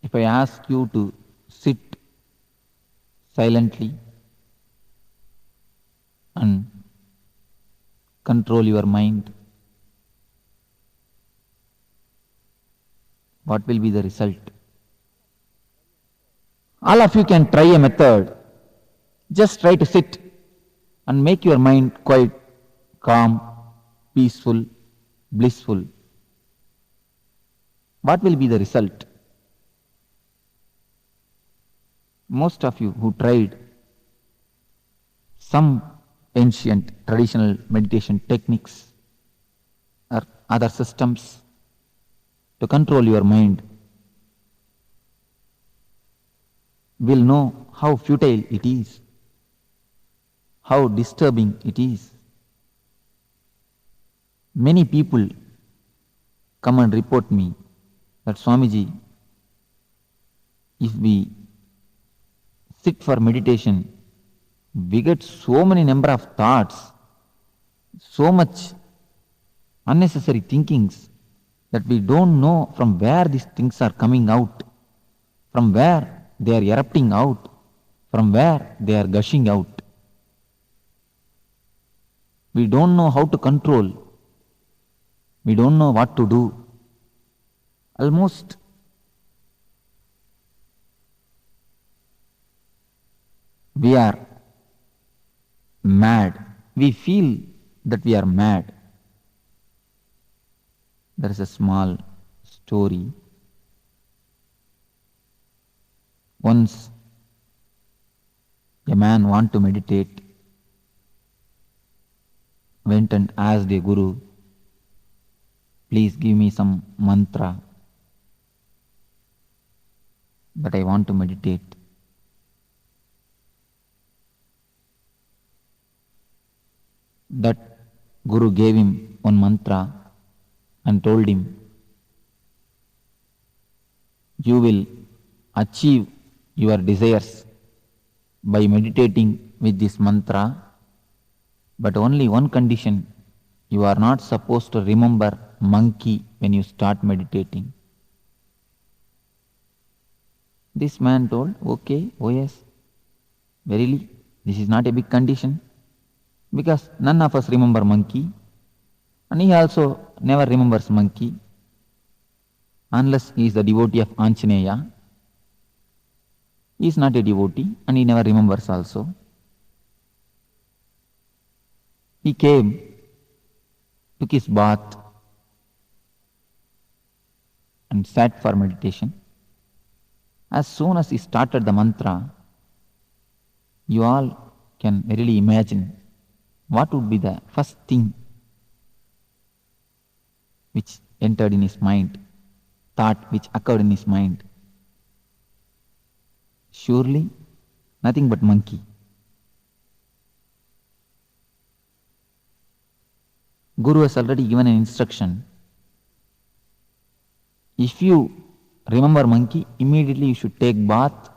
if I ask you to sit silently and control your mind, what will be the result? All of you can try a method. Just try to sit and make your mind quite calm, peaceful, blissful. What will be the result? Most of you who tried some ancient traditional meditation techniques or other systems to control your mind will know how futile it is, how disturbing it is. Many people come and report me that Swamiji, if we sit for meditation, we get so many number of thoughts, so much unnecessary thinkings that we don't know from where these things are coming out, from where they are erupting out, from where they are gushing out. We don't know how to control. We don't know what to do. Almost we are mad. We feel that we are mad. There is a small story. Once a man wanted to meditate, went and asked a guru, please give me some mantra that I want to meditate. That guru gave him one mantra and told him, you will achieve your desires by meditating with this mantra, but only one condition, you are not supposed to remember monkey when you start meditating. This man told, okay, oh yes, verily, this is not a big condition, because none of us remember monkey, and he also never remembers monkey, unless he is the devotee of Anjaneya. He is not a devotee, and he never remembers also. He came, took his bath, and sat for meditation. As soon as he started the mantra, you all can really imagine what would be the first thing which entered in his mind, thought which occurred in his mind. Surely nothing but monkey. Guru has already given an instruction. If you remember monkey, immediately you should take bath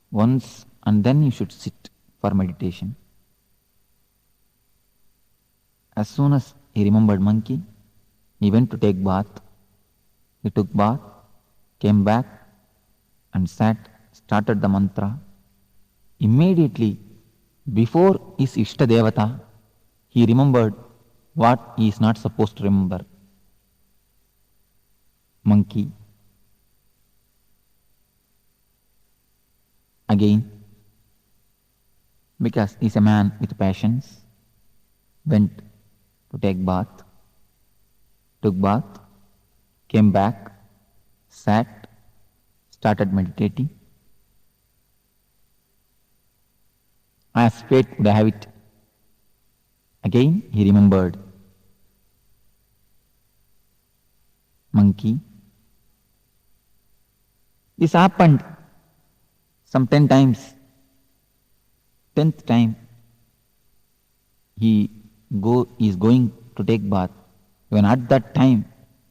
once and then you should sit for meditation. As soon as he remembered monkey, he went to take bath. He took bath, came back and sat, started the mantra. Immediately, before his Ishta Devata, he remembered what he is not supposed to remember. Monkey. Again, because he's a man with passions, went to take bath, took bath, came back, sat, started meditating. As fate would have it, again he remembered monkey. This happened some 10 times. 10th time he is going to take bath. Even at that time,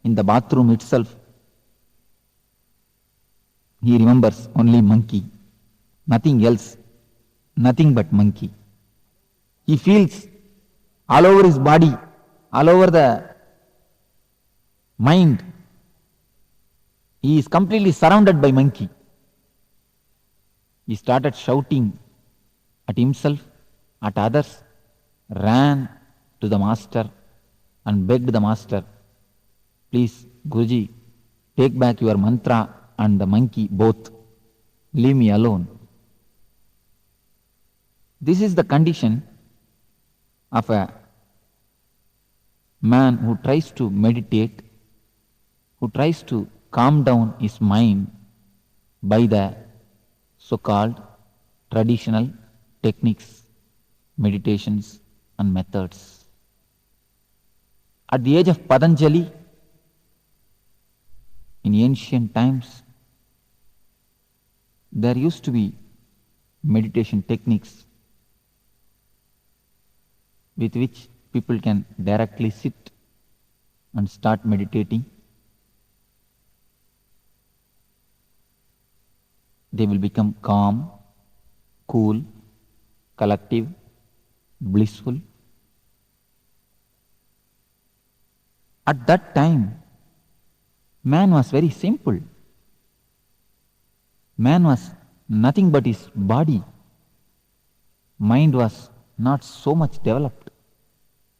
in the bathroom itself, he remembers only monkey, nothing else, nothing but monkey. He feels all over his body, all over the mind, he is completely surrounded by monkey. He started shouting at himself, at others, ran to the master and begged the master, please, Guruji, take back your mantra and the monkey both. Leave me alone. This is the condition of a man who tries to meditate, who tries to calm down his mind by the so-called traditional techniques, meditations and methods. At the age of Patanjali, in ancient times, there used to be meditation techniques with which people can directly sit and start meditating. They will become calm, cool, collective, blissful. At that time, man was very simple. Man was nothing but his body. Mind was not so much developed.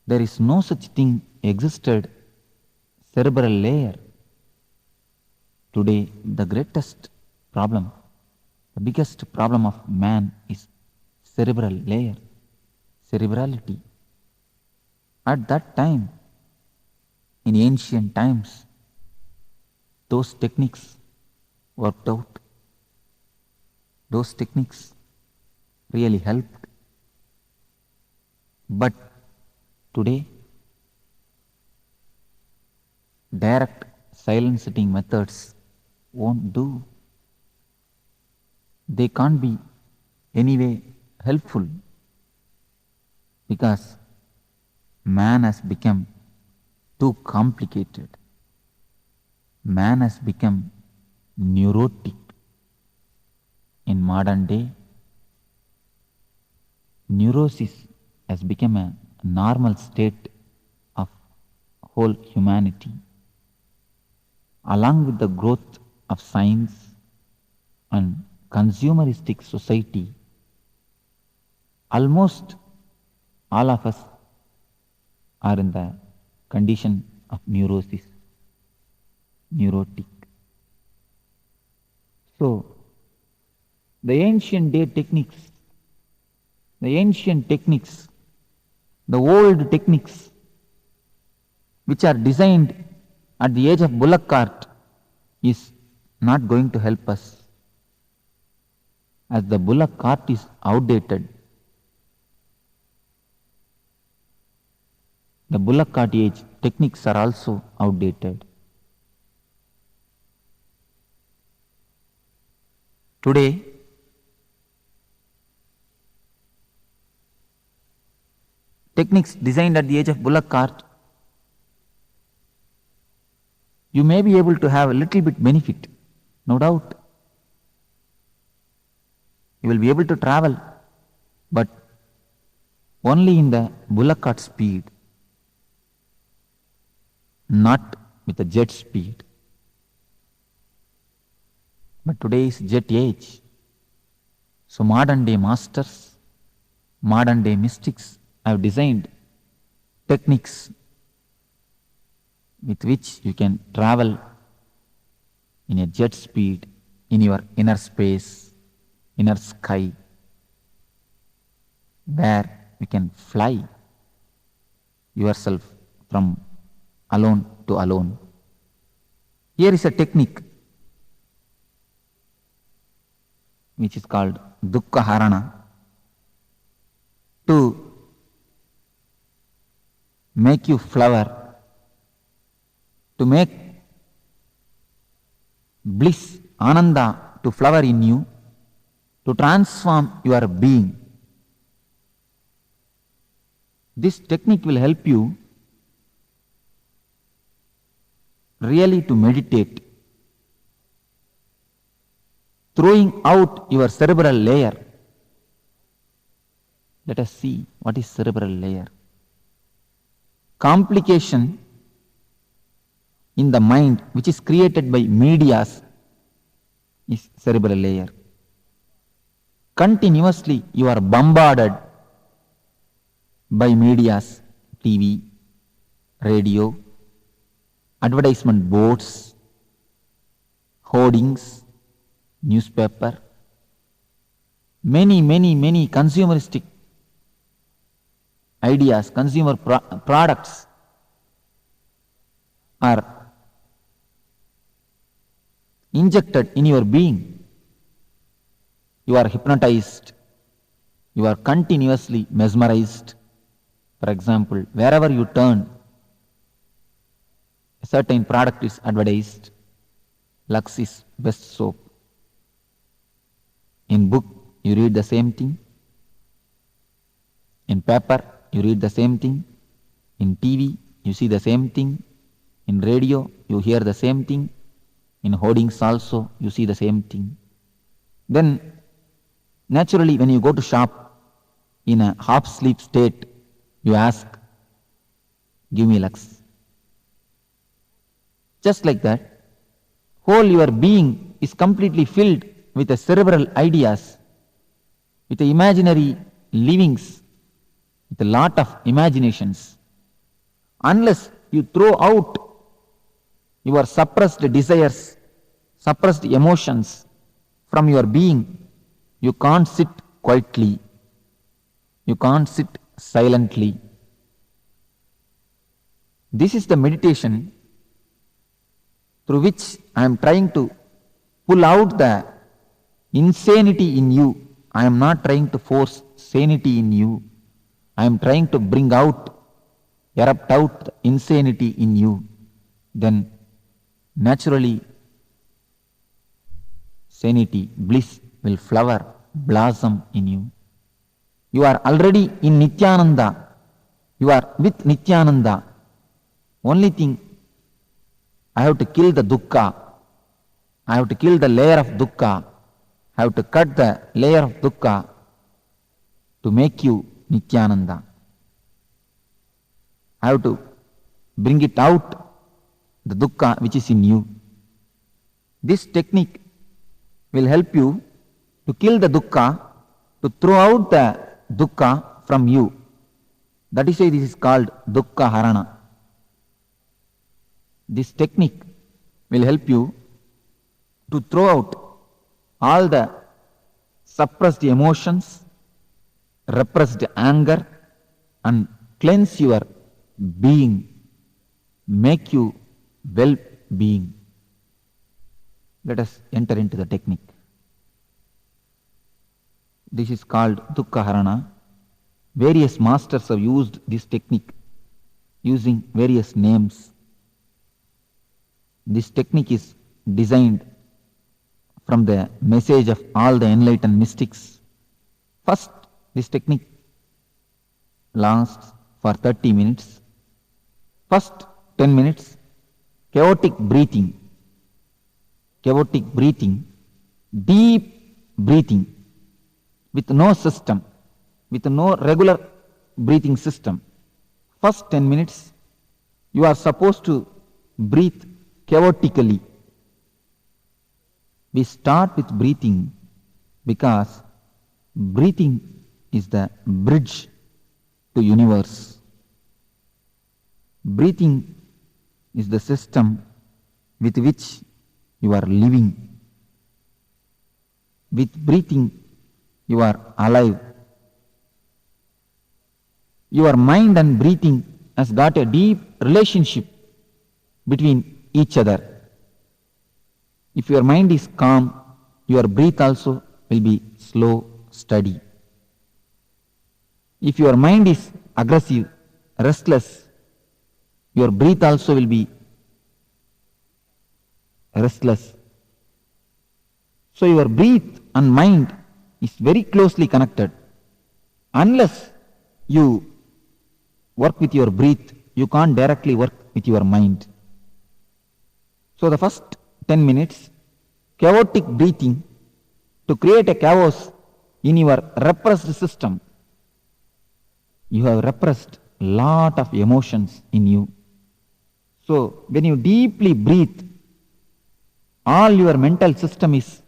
There is no such thing existed, cerebral layer. Today, the greatest problem, the biggest problem of man is cerebral layer, cerebrality. At that time, in ancient times, those techniques worked out. Those techniques really helped. But today, direct silent sitting methods won't do. They can't be anyway helpful because man has become too complicated. Man has become neurotic. In modern day, neurosis has become a normal state of whole humanity. Along with the growth of science and consumeristic society, almost all of us are in the condition of neurosis, neurotic. So, the ancient techniques, the old techniques, which are designed at the age of bullock cart, is not going to help us, as the bullock cart is outdated. The bullock cart age techniques are also outdated. Today, techniques designed at the age of bullock cart, you may be able to have a little bit benefit, no doubt. You will be able to travel, but only in the bullock cart speed, not with the jet speed. But today is jet age. So modern day masters, modern day mystics have designed techniques with which you can travel in a jet speed in your inner space, inner sky. where you can fly yourself from alone to alone. Here is a technique which is called Dukkha Harana to make you flower, to make bliss, Ananda to flower in you, to transform your being. This technique will help you really to meditate, throwing out your cerebral layer. Let us see what is cerebral layer. Complication in the mind which is created by medias is cerebral layer. Continuously you are bombarded by medias, TV, radio, advertisement boards, hoardings, newspaper, many consumeristic ideas, consumer products are injected in your being. You are hypnotized, you are continuously mesmerized. For example, wherever you turn, a certain product is advertised. Lux is best soap. In book, you read the same thing. In paper, you read the same thing. In TV, you see the same thing. In radio, you hear the same thing. In hoardings also, you see the same thing. Then, naturally, when you go to shop in a half-sleep state, you ask, give me Lux. Just like that, whole your being is completely filled with the cerebral ideas, with the imaginary livings, with a lot of imaginations. Unless you throw out your suppressed desires, suppressed emotions from your being, you can't sit quietly. You can't sit silently. This is the meditation through which I am trying to pull out the insanity in you. I am not trying to force sanity in you. I am trying to bring out, erupt out the insanity in you. Then naturally sanity, bliss will flower, blossom in you. You are already in Nithyananda. You are with Nithyananda. Only thing, I have to kill the dukkha. I have to kill the layer of dukkha. I have to cut the layer of dukkha to make you Nithyananda. I have to bring it out, the dukkha which is in you. This technique will help you to kill the dukkha, to throw out the dukkha from you. That is why this is called dukkha harana. This technique will help you to throw out all the suppressed emotions, repressed anger, and cleanse your being, make you well-being. Let us enter into the technique. This is called Dukkha Harana. Various masters have used this technique using various names. This technique is designed from the message of all the enlightened mystics. First, this technique lasts for 30 minutes. First 10 minutes, chaotic breathing, deep breathing, with no system, with no regular breathing system. First 10 minutes, you are supposed to breathe chaotically. We start with breathing because breathing is the bridge to universe. Breathing is the system with which you are living. With breathing, you are alive. Your mind and breathing has got a deep relationship between each other. If your mind is calm, your breath also will be slow, steady. If your mind is aggressive, restless, your breath also will be restless. So your breath and mind is very closely connected. Unless you work with your breath, you can't directly work with your mind. So the first 10 minutes, chaotic breathing to create a chaos in your repressed system. You have repressed a lot of emotions in you. So when you deeply breathe, all your mental system is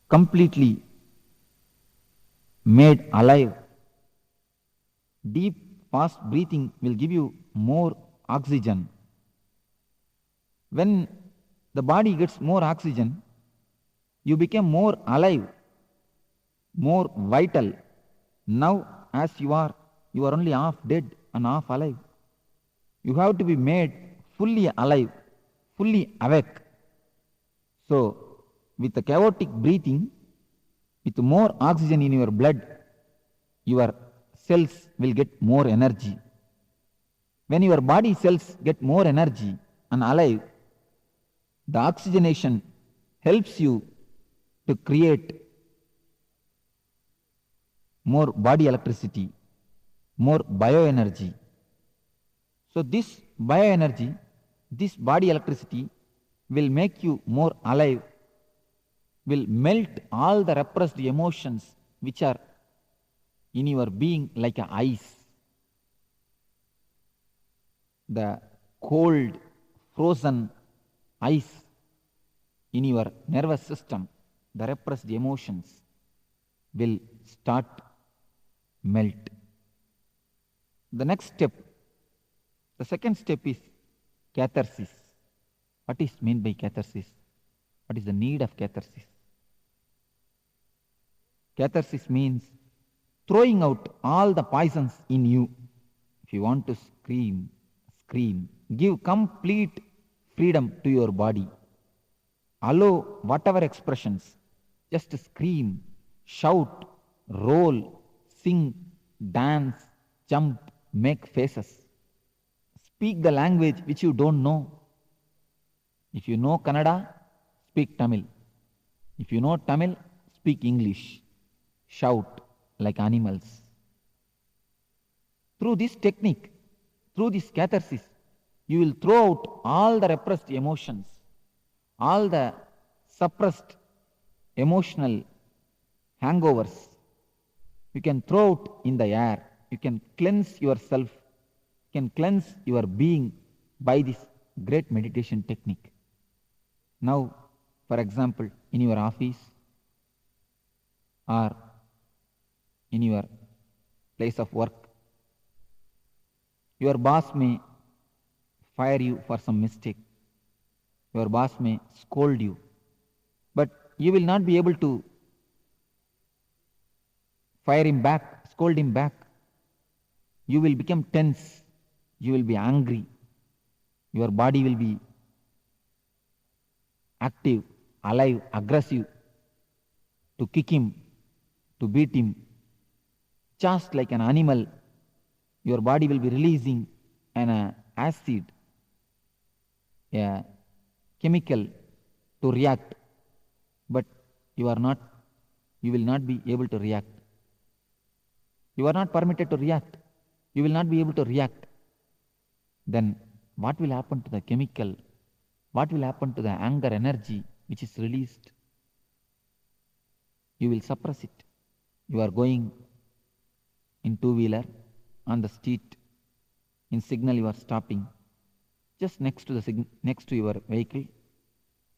completely made alive. Deep, fast breathing will give you more oxygen. When the body gets more oxygen, you become more alive, more vital. Now, as you are only half dead and half alive. You have to be made fully alive, fully awake. So, with the chaotic breathing, with more oxygen in your blood, your cells will get more energy. When your body cells get more energy and alive, the oxygenation helps you to create more body electricity, more bioenergy. So this bioenergy, this body electricity will make you more alive, will melt all the repressed emotions which are in your being like a ice. The cold, frozen ice in your nervous system, the repressed emotions will start melt. The next step, the second step is catharsis. What is meant by catharsis? What is the need of catharsis? Catharsis means throwing out all the poisons in you. If you want to scream, scream. Give complete freedom to your body. Allow whatever expressions. Just scream, shout, roll, sing, dance, jump, make faces. Speak the language which you don't know. If you know Kannada, speak Tamil. If you know Tamil, speak English. Shout like animals. Through this technique, through this catharsis, you will throw out all the repressed emotions, all the suppressed emotional hangovers. You can throw out in the air. You can cleanse yourself, you can cleanse your being by this great meditation technique. Now, for example, in your office or in your place of work, your boss may fire you for some mistake. Your boss may scold you. But you will not be able to fire him back, scold him back. You will become tense. You will be angry. Your body will be active, alive, aggressive to kick him, to beat him. Just like an animal, your body will be releasing an acid, a chemical to react, but you will not be able to react. You are not permitted to react. You will not be able to react. Then what will happen to the chemical? What will happen to the anger energy which is released? You will suppress it. You are going in two-wheeler on the street. In signal you are stopping. Just next to your vehicle,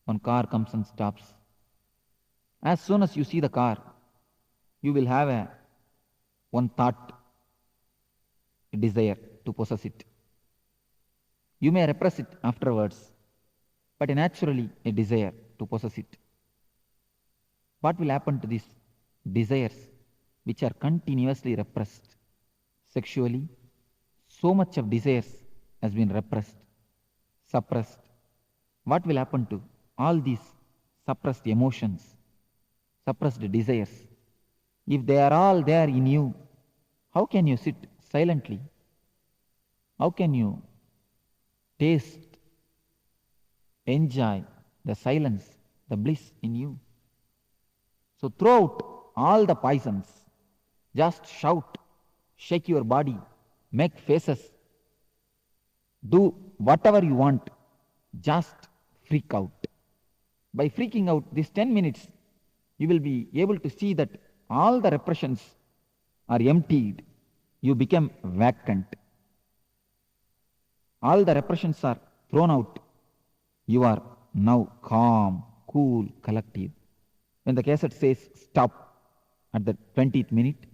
one car comes and stops. As soon as you see the car, you will have one thought, a desire to possess it. You may repress it afterwards, but naturally a desire to possess it. What will happen to these desires which are continuously repressed? sexually, so much of desires has been repressed, suppressed. What will happen to all these suppressed emotions, suppressed desires? If they are all there in you, how can you sit silently? How can you taste, enjoy the silence, the bliss in you? So throw out all the poisons. Just shout, shake your body, make faces, do whatever you want. Just freak out. By freaking out these 10 minutes, you will be able to see that all the repressions are emptied. You become vacant. All the repressions are thrown out. You are now calm, cool, collective. When the cassette says stop at the 20th minute,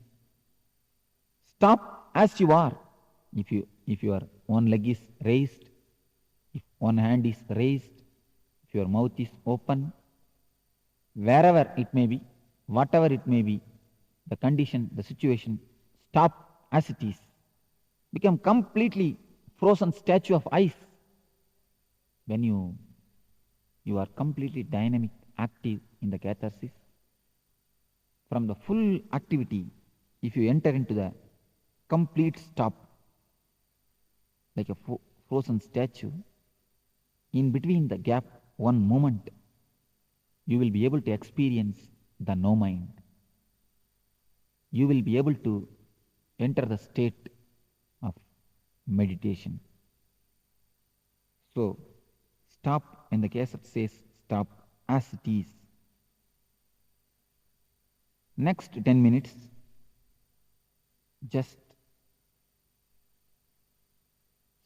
stop as you are. If your one leg is raised, if one hand is raised, if your mouth is open, wherever it may be, whatever it may be, the condition, the situation, stop as it is. Become completely frozen statue of ice. When you are completely dynamic, active in the catharsis, from the full activity, if you enter into the complete stop, like a frozen statue, in between the gap, one moment, you will be able to experience the no mind. You will be able to enter the state of meditation. So, stop in the case it says stop as it is. Next 10 minutes, just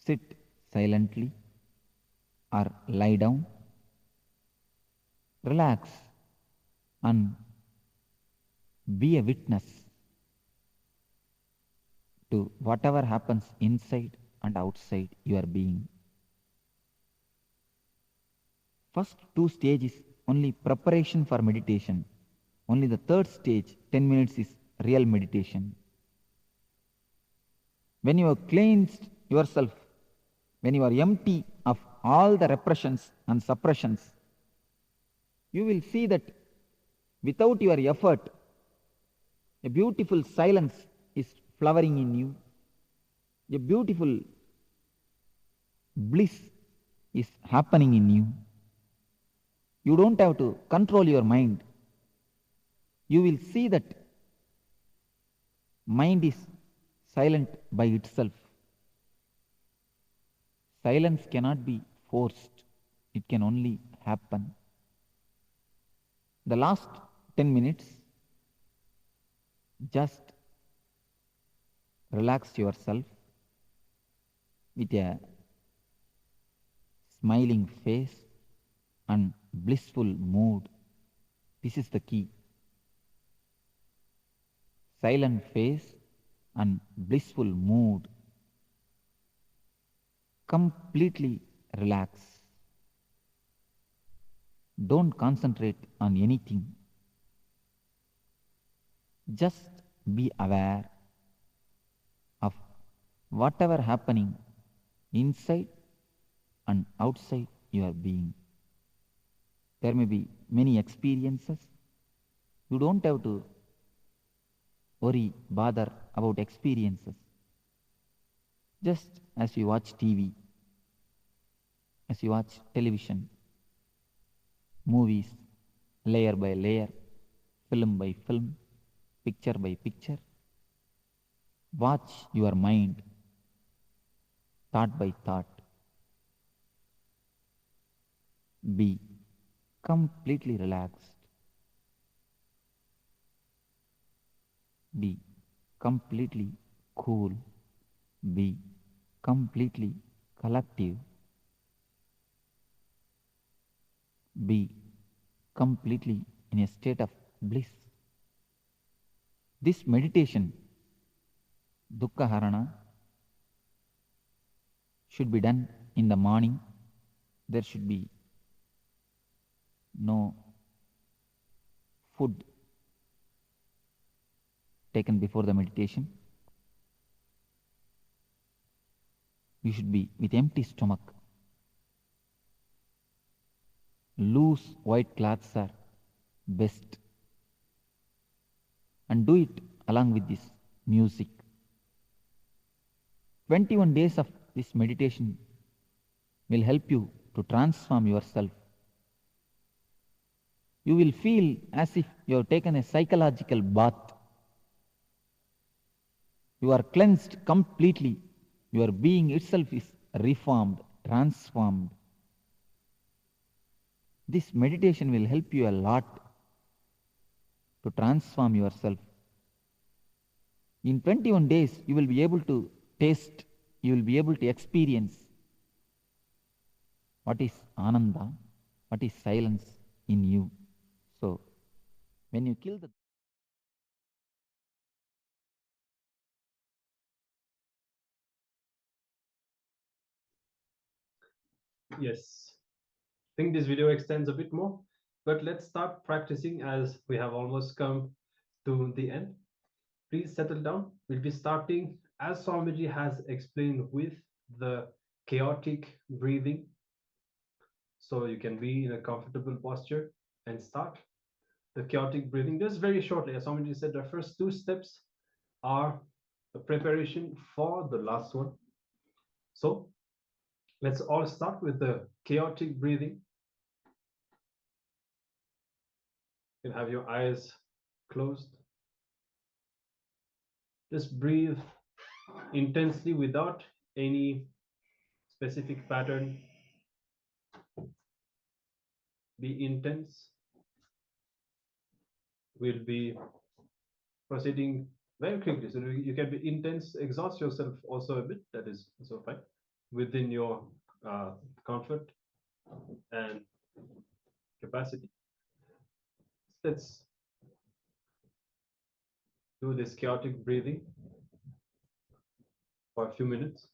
sit silently or lie down, relax and be a witness to whatever happens inside and outside your being. First two stages only preparation for meditation. Only the third stage, 10 minutes, is real meditation. When you have cleansed yourself, when you are empty of all the repressions and suppressions, you will see that without your effort, a beautiful silence is flowering in you. A beautiful bliss is happening in you. You don't have to control your mind. You will see that mind is silent by itself. Silence cannot be forced. It can only happen. The last 10 minutes, just relax yourself with a smiling face and blissful mood. This is the key. Silent face and blissful mood. Completely relax. Don't concentrate on anything. Just be aware of whatever happening inside and outside your being. There may be many experiences. You don't have to worry, bother about experiences. Just as you watch TV, as you watch television, movies, layer by layer, film by film, picture by picture, watch your mind, thought by thought. Be completely relaxed. Be completely cool. Be completely collective. Be completely in a state of bliss. This meditation, Dukkha Harana, should be done in the morning. There should be no food taken before the meditation. you should be with empty stomach. Loose white cloths are best. And do it along with this music. 21 days of this meditation will help you to transform yourself. You will feel as if you have taken a psychological bath. You are cleansed completely. Your being itself is reformed, transformed. This meditation will help you a lot to transform yourself. In 21 days, you will be able to taste, you will be able to experience what is Ananda, what is silence in you. So, when you kill the Yes, I think this video extends a bit more, but let's start practicing as we have almost come to the end. Please settle down. We'll be starting, as Swamiji has explained, with the chaotic breathing. So you can be in a comfortable posture and start the chaotic breathing. Just very shortly, as Swamiji said, the first two steps are the preparation for the last one. So let's all start with the chaotic breathing. You can have your eyes closed. Just breathe intensely without any specific pattern. Be intense. We'll be proceeding very quickly. So you can be intense, exhaust yourself also a bit. That is also fine within your comfort and capacity. Let's do this chaotic breathing for a few minutes.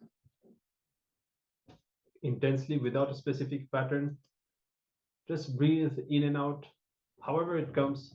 Intensely without a specific pattern. Just breathe in and out, however it comes.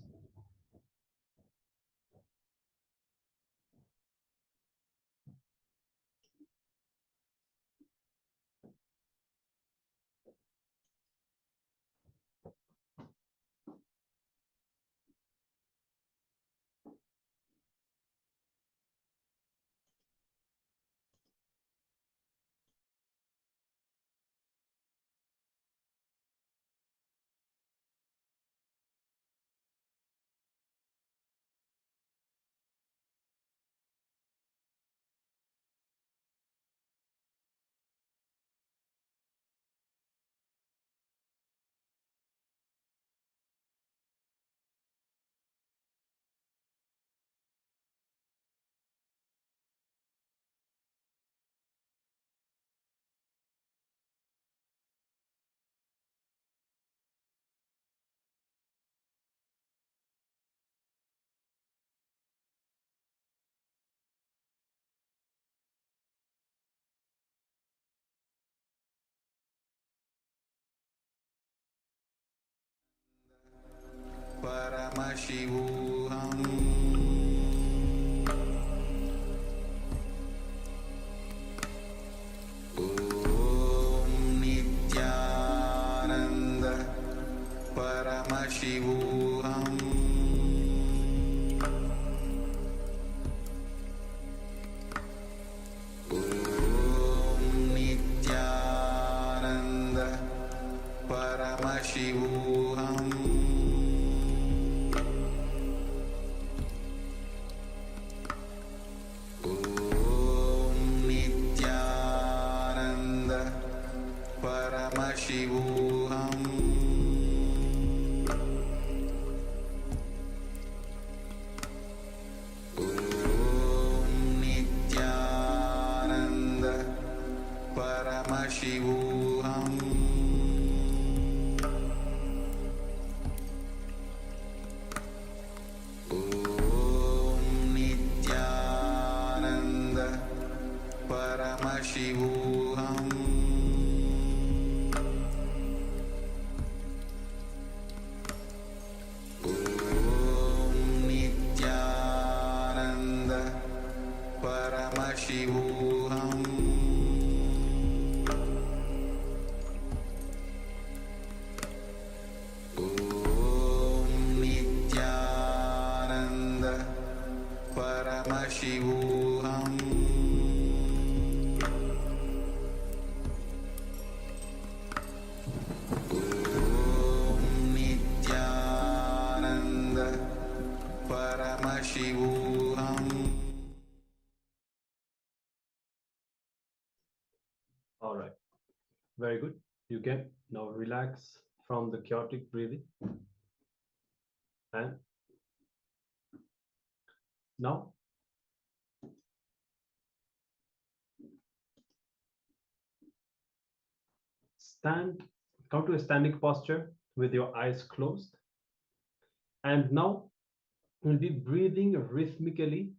Paramashivoham Om Nithyananda Paramashivoham Om Nithyananda Paramashivoham Paramashivoham Om Nithyananda Paramashivoham Om Nithyananda Paramashivoham Paramashivoham Paramashivoham Nithyananda Paramashivoham. All right. Very good. You can now relax from the chaotic breathing. And now come to a standing posture with your eyes closed. And now you'll be breathing rhythmically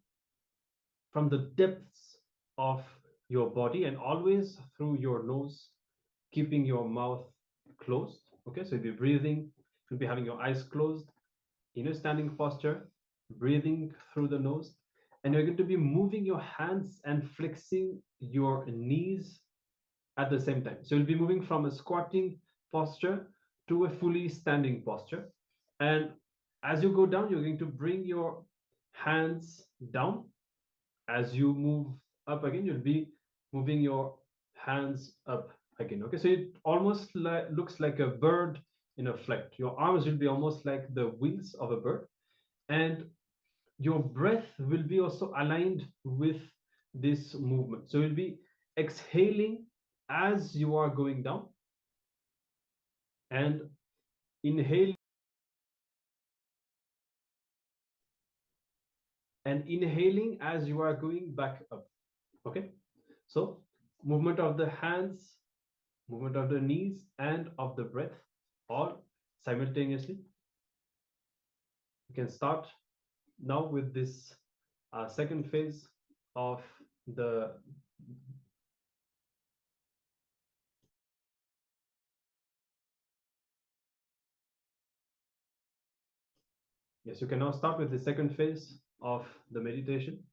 from the depths of your body and always through your nose, keeping your mouth closed. Okay, so you'll be breathing, you'll be having your eyes closed in a standing posture, breathing through the nose, and you're going to be moving your hands and flexing your knees at the same time. So you'll be moving from a squatting posture to a fully standing posture. And as you go down, you're going to bring your hands down. As you move up again, you'll be moving your hands up again. Okay, so it almost looks like a bird in a flight. Your arms will be almost like the wings of a bird, and your breath will be also aligned with this movement. So you'll be exhaling as you are going down and inhaling as you are going back up. Okay, so movement of the hands, movement of the knees, and of the breath, all simultaneously. You can start now with this second phase of the Yes, you can now start with the second phase of the meditation.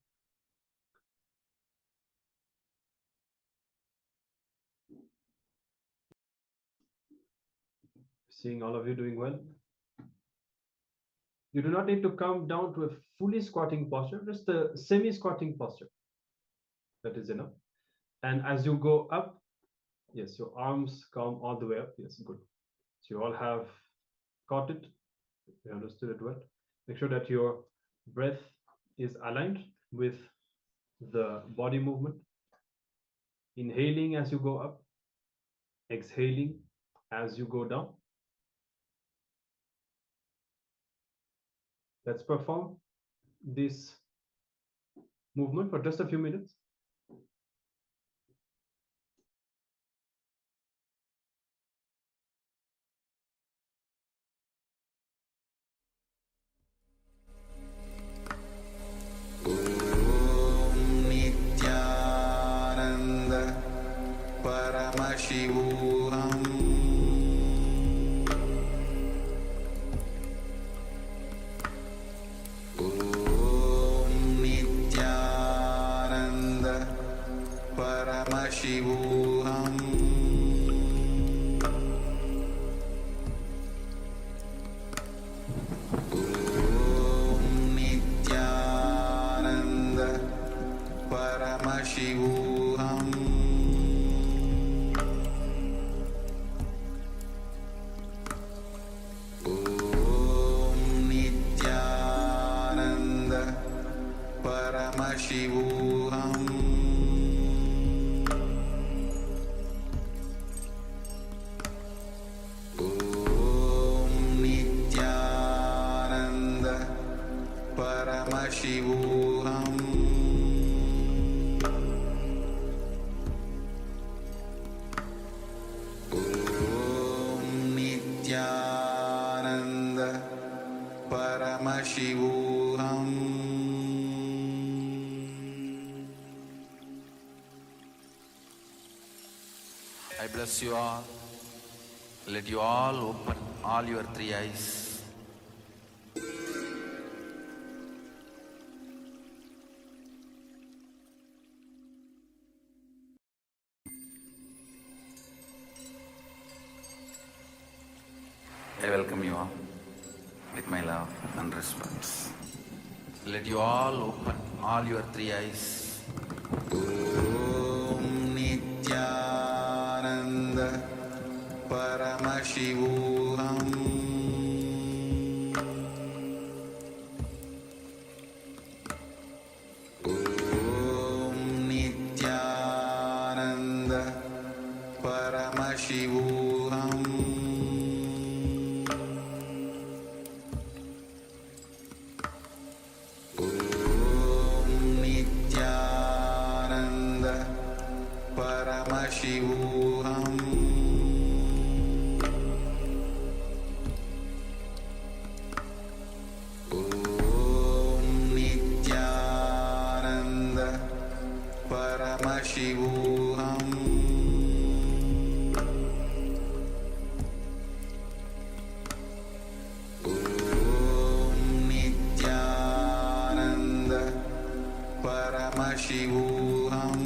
Seeing all of you doing well. You do not need to come down to a fully squatting posture, just a semi-squatting posture. That is enough. And as you go up, yes, your arms come all the way up. Yes, good. So you all have caught it. You understood it well. Make sure that your breath is aligned with the body movement. Inhaling as you go up, exhaling as you go down. Let's perform this movement for just a few minutes. Nithyananda Paramashivoham Nithyananda Paramashivoham Nithyananda Paramashivoham Nithyananda Paramashivoham Nithyananda Paramashivoham Nithyananda Paramashivoham. I bless you all. Let you all open all your three eyes. I welcome you all with my love and respect. Let you all open all your three eyes. Om Nithyananda Paramashivoham. Om Nithyananda Paramashivoham. Om Nithyananda Paramashivoham. Om Nithyananda Paramashivoham. Om Nithyananda Paramashivoham.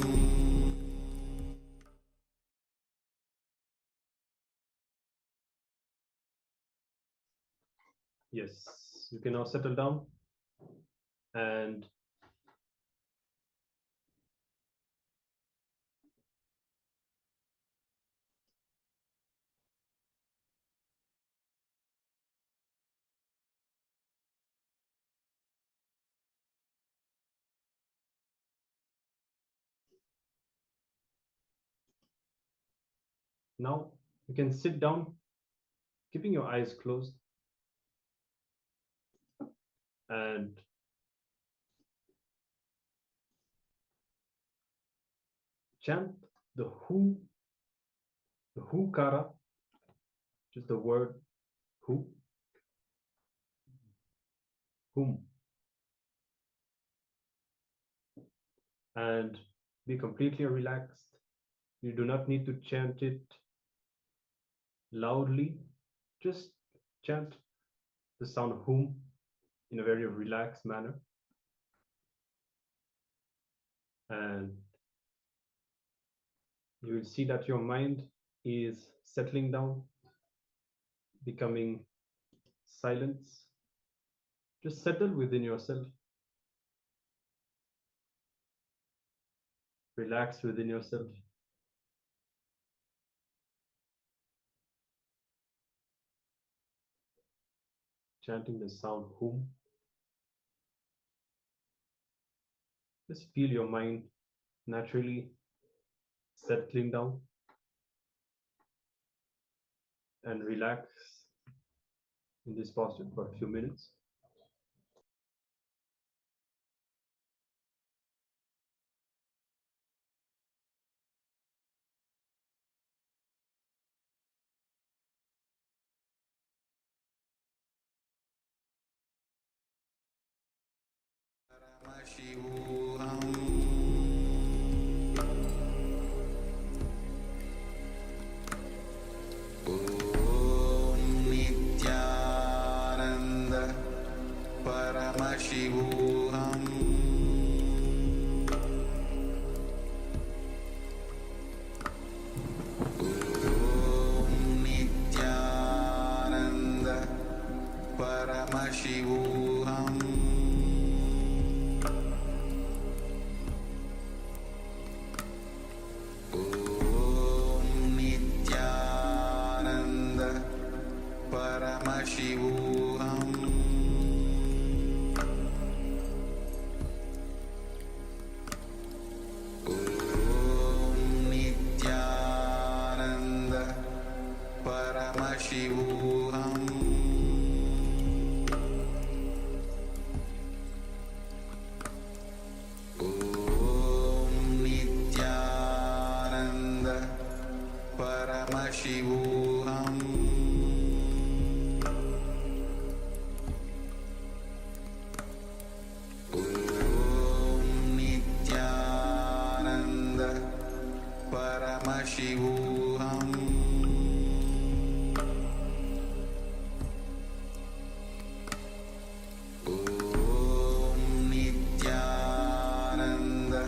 Yes, you can now settle down and now you can sit down, keeping your eyes closed, and chant the kara, just the word who, whom, and be completely relaxed. You do not need to chant it loudly, just chant the sound whom in a very relaxed manner. And you will see that your mind is settling down, becoming silence. Just settle within yourself. Relax within yourself. Chanting the sound whom. Just feel your mind naturally settling down and relax in this posture for a few minutes. Paramashivoham. Om Nithyananda Paramashivoham. Om Nithyananda Paramashivoham. Om Nithyananda Paramashivoham. Om Nithyananda Paramashivoham. Om Nithyananda Paramashivoham. Om Nithyananda Paramashivoham. Om Nithyananda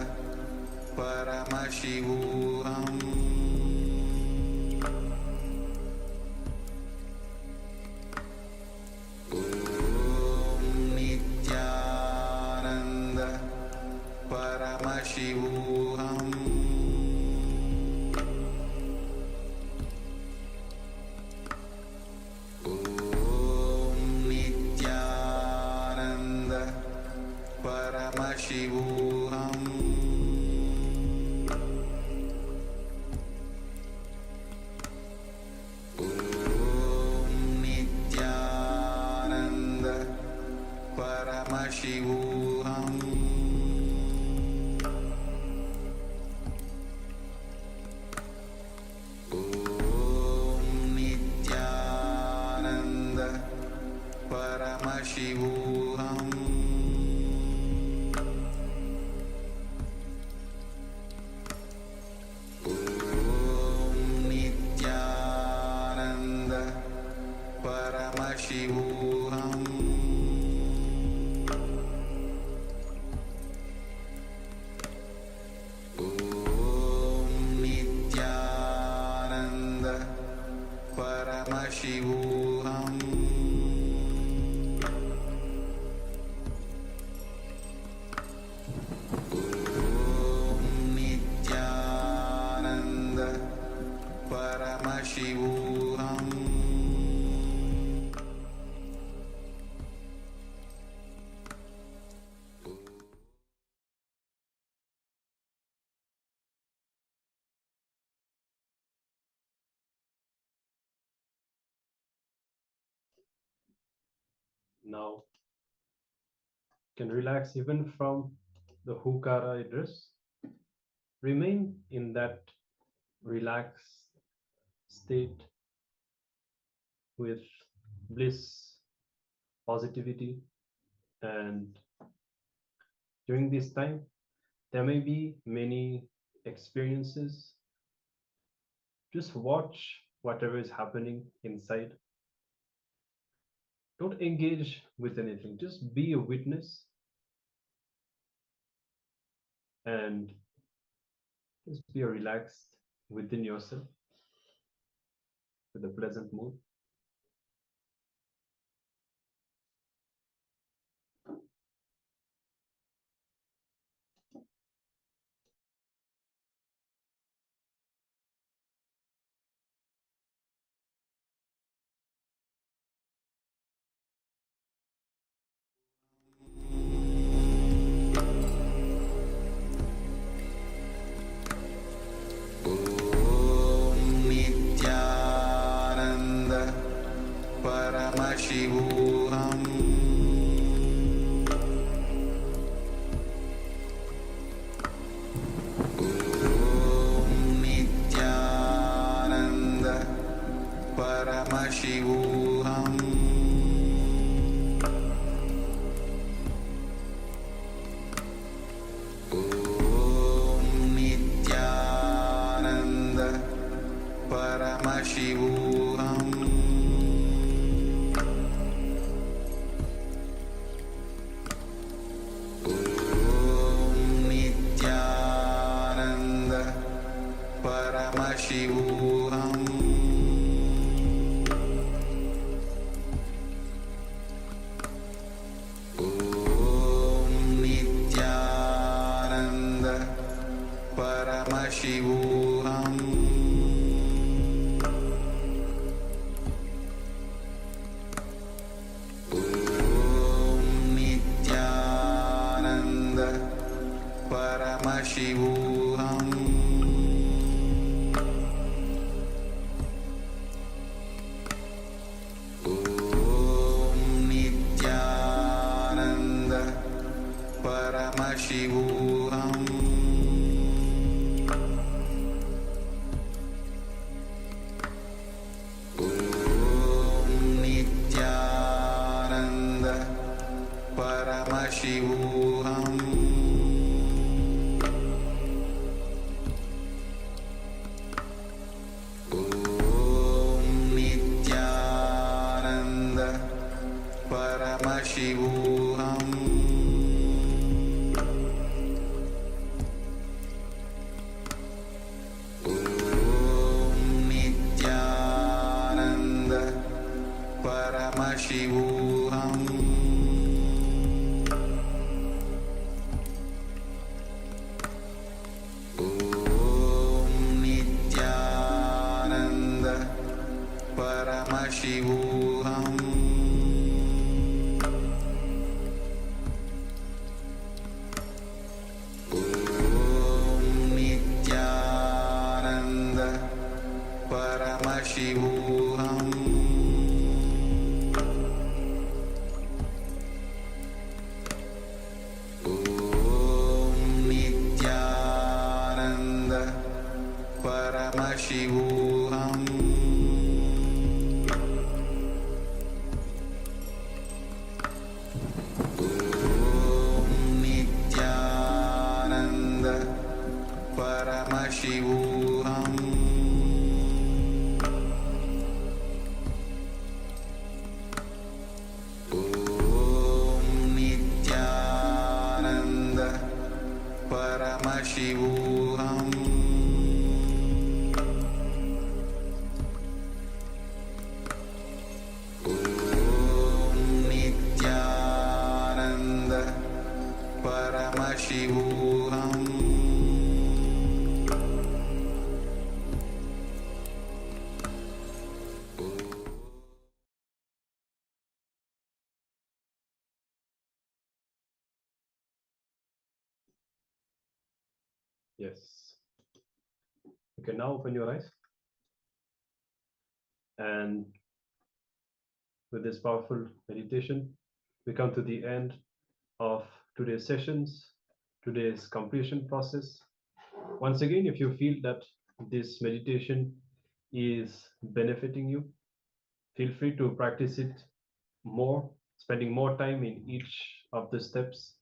Paramashivoham. Om Nithyananda Paramashivoham Om Nithyananda Paramashivoham Om Nithyananda Paramashivoham Paramashivoham Om Nithyananda Paramashivoham Om Nithyananda Paramashivoham Paramashivoham Now can relax even from the hukara address. Remain in that relaxed state with bliss, positivity, and during this time there may be many experiences. Just watch whatever is happening inside. Don't engage with anything, just be a witness and just be relaxed within yourself with a pleasant mood. Om Nithyananda Paramashivoham Om Nithyananda Paramashivoham Om Nithyananda Paramashivoham Om Nithyananda Paramashivoham Om Nithyananda Paramashivoham Om Nithyananda Paramashivoham Om Nithyananda Paramashivoham Om Nithyananda Paramashivoham Paramashivoham Nithyananda Paramashivoham Nithyananda Paramashivoham Nithyananda Paramashivoham Nithyananda Paramashivoham Nithyananda Paramashivoham Yes. Okay, now open your eyes. And with this powerful meditation, we come to the end of today's sessions, today's completion process. Once again, if you feel that this meditation is benefiting you, feel free to practice it more, spending more time in each of the steps.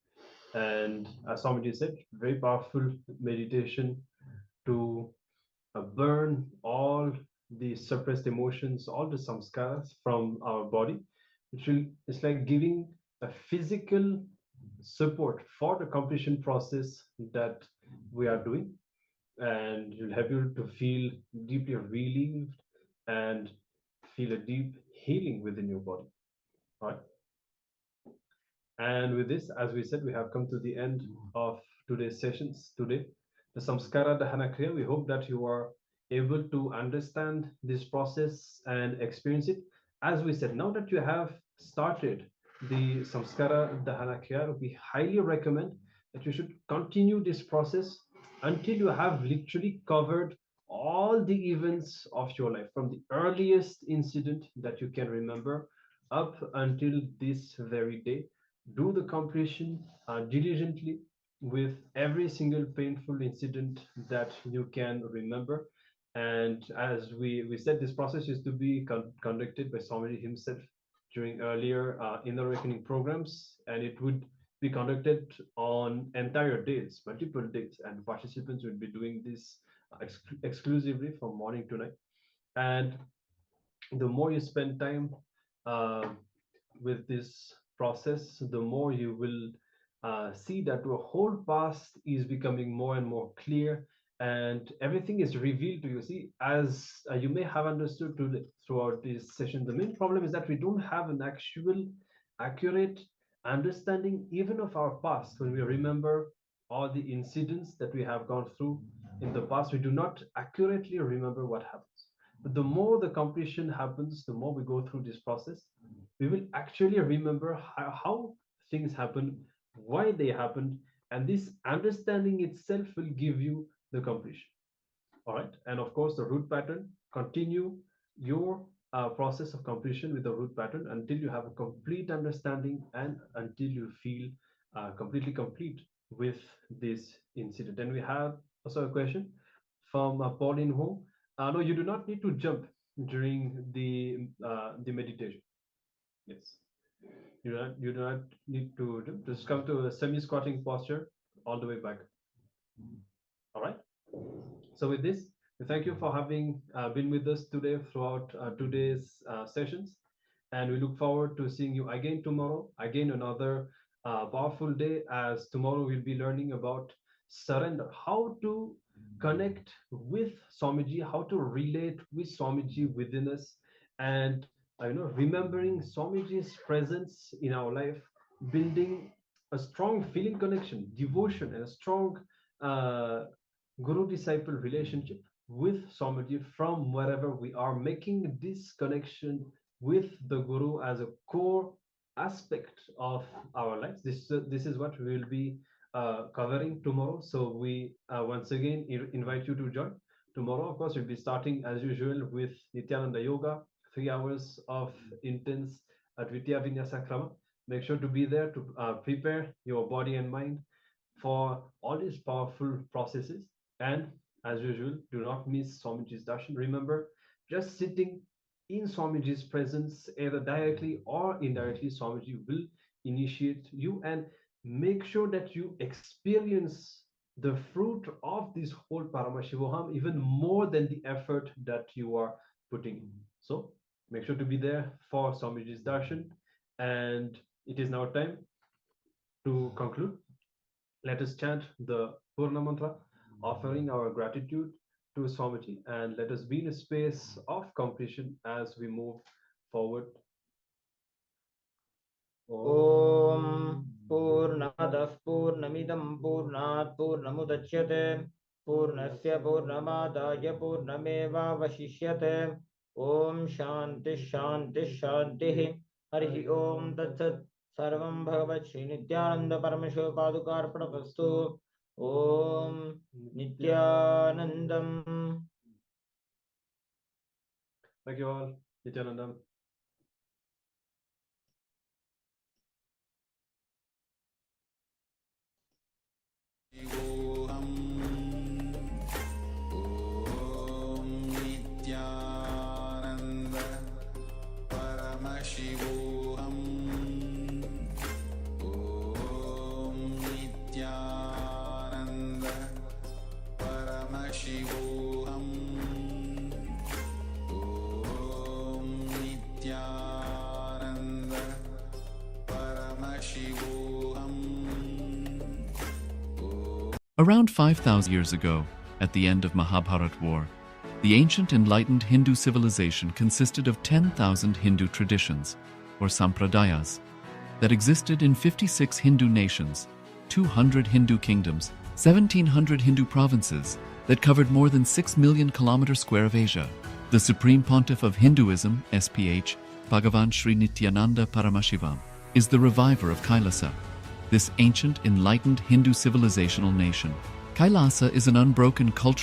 And as Swamiji said, very powerful meditation to burn all the suppressed emotions, all the samskaras from our body, which will, it's like giving a physical support for the completion process that we are doing, and it will help you to feel deeply relieved and feel a deep healing within your body. All right. And with this, as we said, we have come to the end of today's sessions today. The Samskara Dahana Kriya, we hope that you are able to understand this process and experience it. As we said, now that you have started the Samskara Dahana Kriya, we highly recommend that you should continue this process until you have literally covered all the events of your life, from the earliest incident that you can remember up until this very day. Do the completion diligently with every single painful incident that you can remember. And as we said, this process is to be conducted by Swamiji himself during earlier inner awakening programs, and it would be conducted on entire days, multiple days, and participants will be doing this exclusively from morning to night. And the more you spend time uh, with this process, the more you will see that your whole past is becoming more and more clear, and everything is revealed to you. See, as you may have understood throughout this session, the main problem is that we don't have an actual accurate understanding even of our past. When we remember all the incidents that we have gone through in the past, we do not accurately remember what happens. But the more the completion happens, the more we go through this process, we will actually remember how things happen, why they happened, and this understanding itself will give you the completion. All right. And of course, the root pattern, continue your process of completion with the root pattern until you have a complete understanding and until you feel completely complete with this incident. And we have also a question from Pauline Ho. No, you do not need to jump during the meditation. Yes. You do not need to jump. Just come to a semi-squatting posture all the way back. All right. So with this, we thank you for having been with us today throughout today's sessions. And we look forward to seeing you again tomorrow. Again, another powerful day, as tomorrow we'll be learning about surrender, how to connect with Swamiji, how to relate with Swamiji within us, and remembering Swamiji's presence in our life, building a strong feeling connection, devotion, and a strong guru disciple relationship with Swamiji from wherever we are, making this connection with the Guru as a core aspect of our lives. This is what we will be covering tomorrow. So we once again invite you to join. Tomorrow, of course, we'll be starting as usual with Nithyananda Yoga, 3 hours of intense Advitya Vinyasa Krama. Make sure to be there to prepare your body and mind for all these powerful processes. And as usual, do not miss Swamiji's darshan. Remember, just sitting in Swamiji's presence, either directly or indirectly, Swamiji will initiate you, and make sure that you experience the fruit of this whole Paramashivoham even more than the effort that you are putting in. So make sure to be there for Swamiji's darshan. And it is now time to conclude. Let us chant the Purna Mantra, offering our gratitude to Swamiji, and let us be in a space of completion as we move forward. Om Purnamadah Purnamidam Purnat Purnamudachyate Purnasya Purnamadaya Purnameva Vashishyate Om Shanti Shanti Shanti Harihi Om Tatsat Sarvam Bhagavat Shri Nithyananda Paramashiva Padukarpanavastu Om Nithyanandam. Thank you all. Nithyananda. Om Nithyananda Paramashivoham. Om Nithyananda Paramashivoham. Om Nithyananda Paramashivoham. Around 5,000 years ago, at the end of Mahabharat War, the ancient enlightened Hindu civilization consisted of 10,000 Hindu traditions, or sampradayas, that existed in 56 Hindu nations, 200 Hindu kingdoms, 1,700 Hindu provinces that covered more than 6 million kilometers square of Asia. The Supreme Pontiff of Hinduism, SPH, Bhagavan Sri Nithyananda Paramashivoham, is the reviver of KAILASA, this ancient enlightened Hindu civilizational nation. KAILASA is an unbroken cultural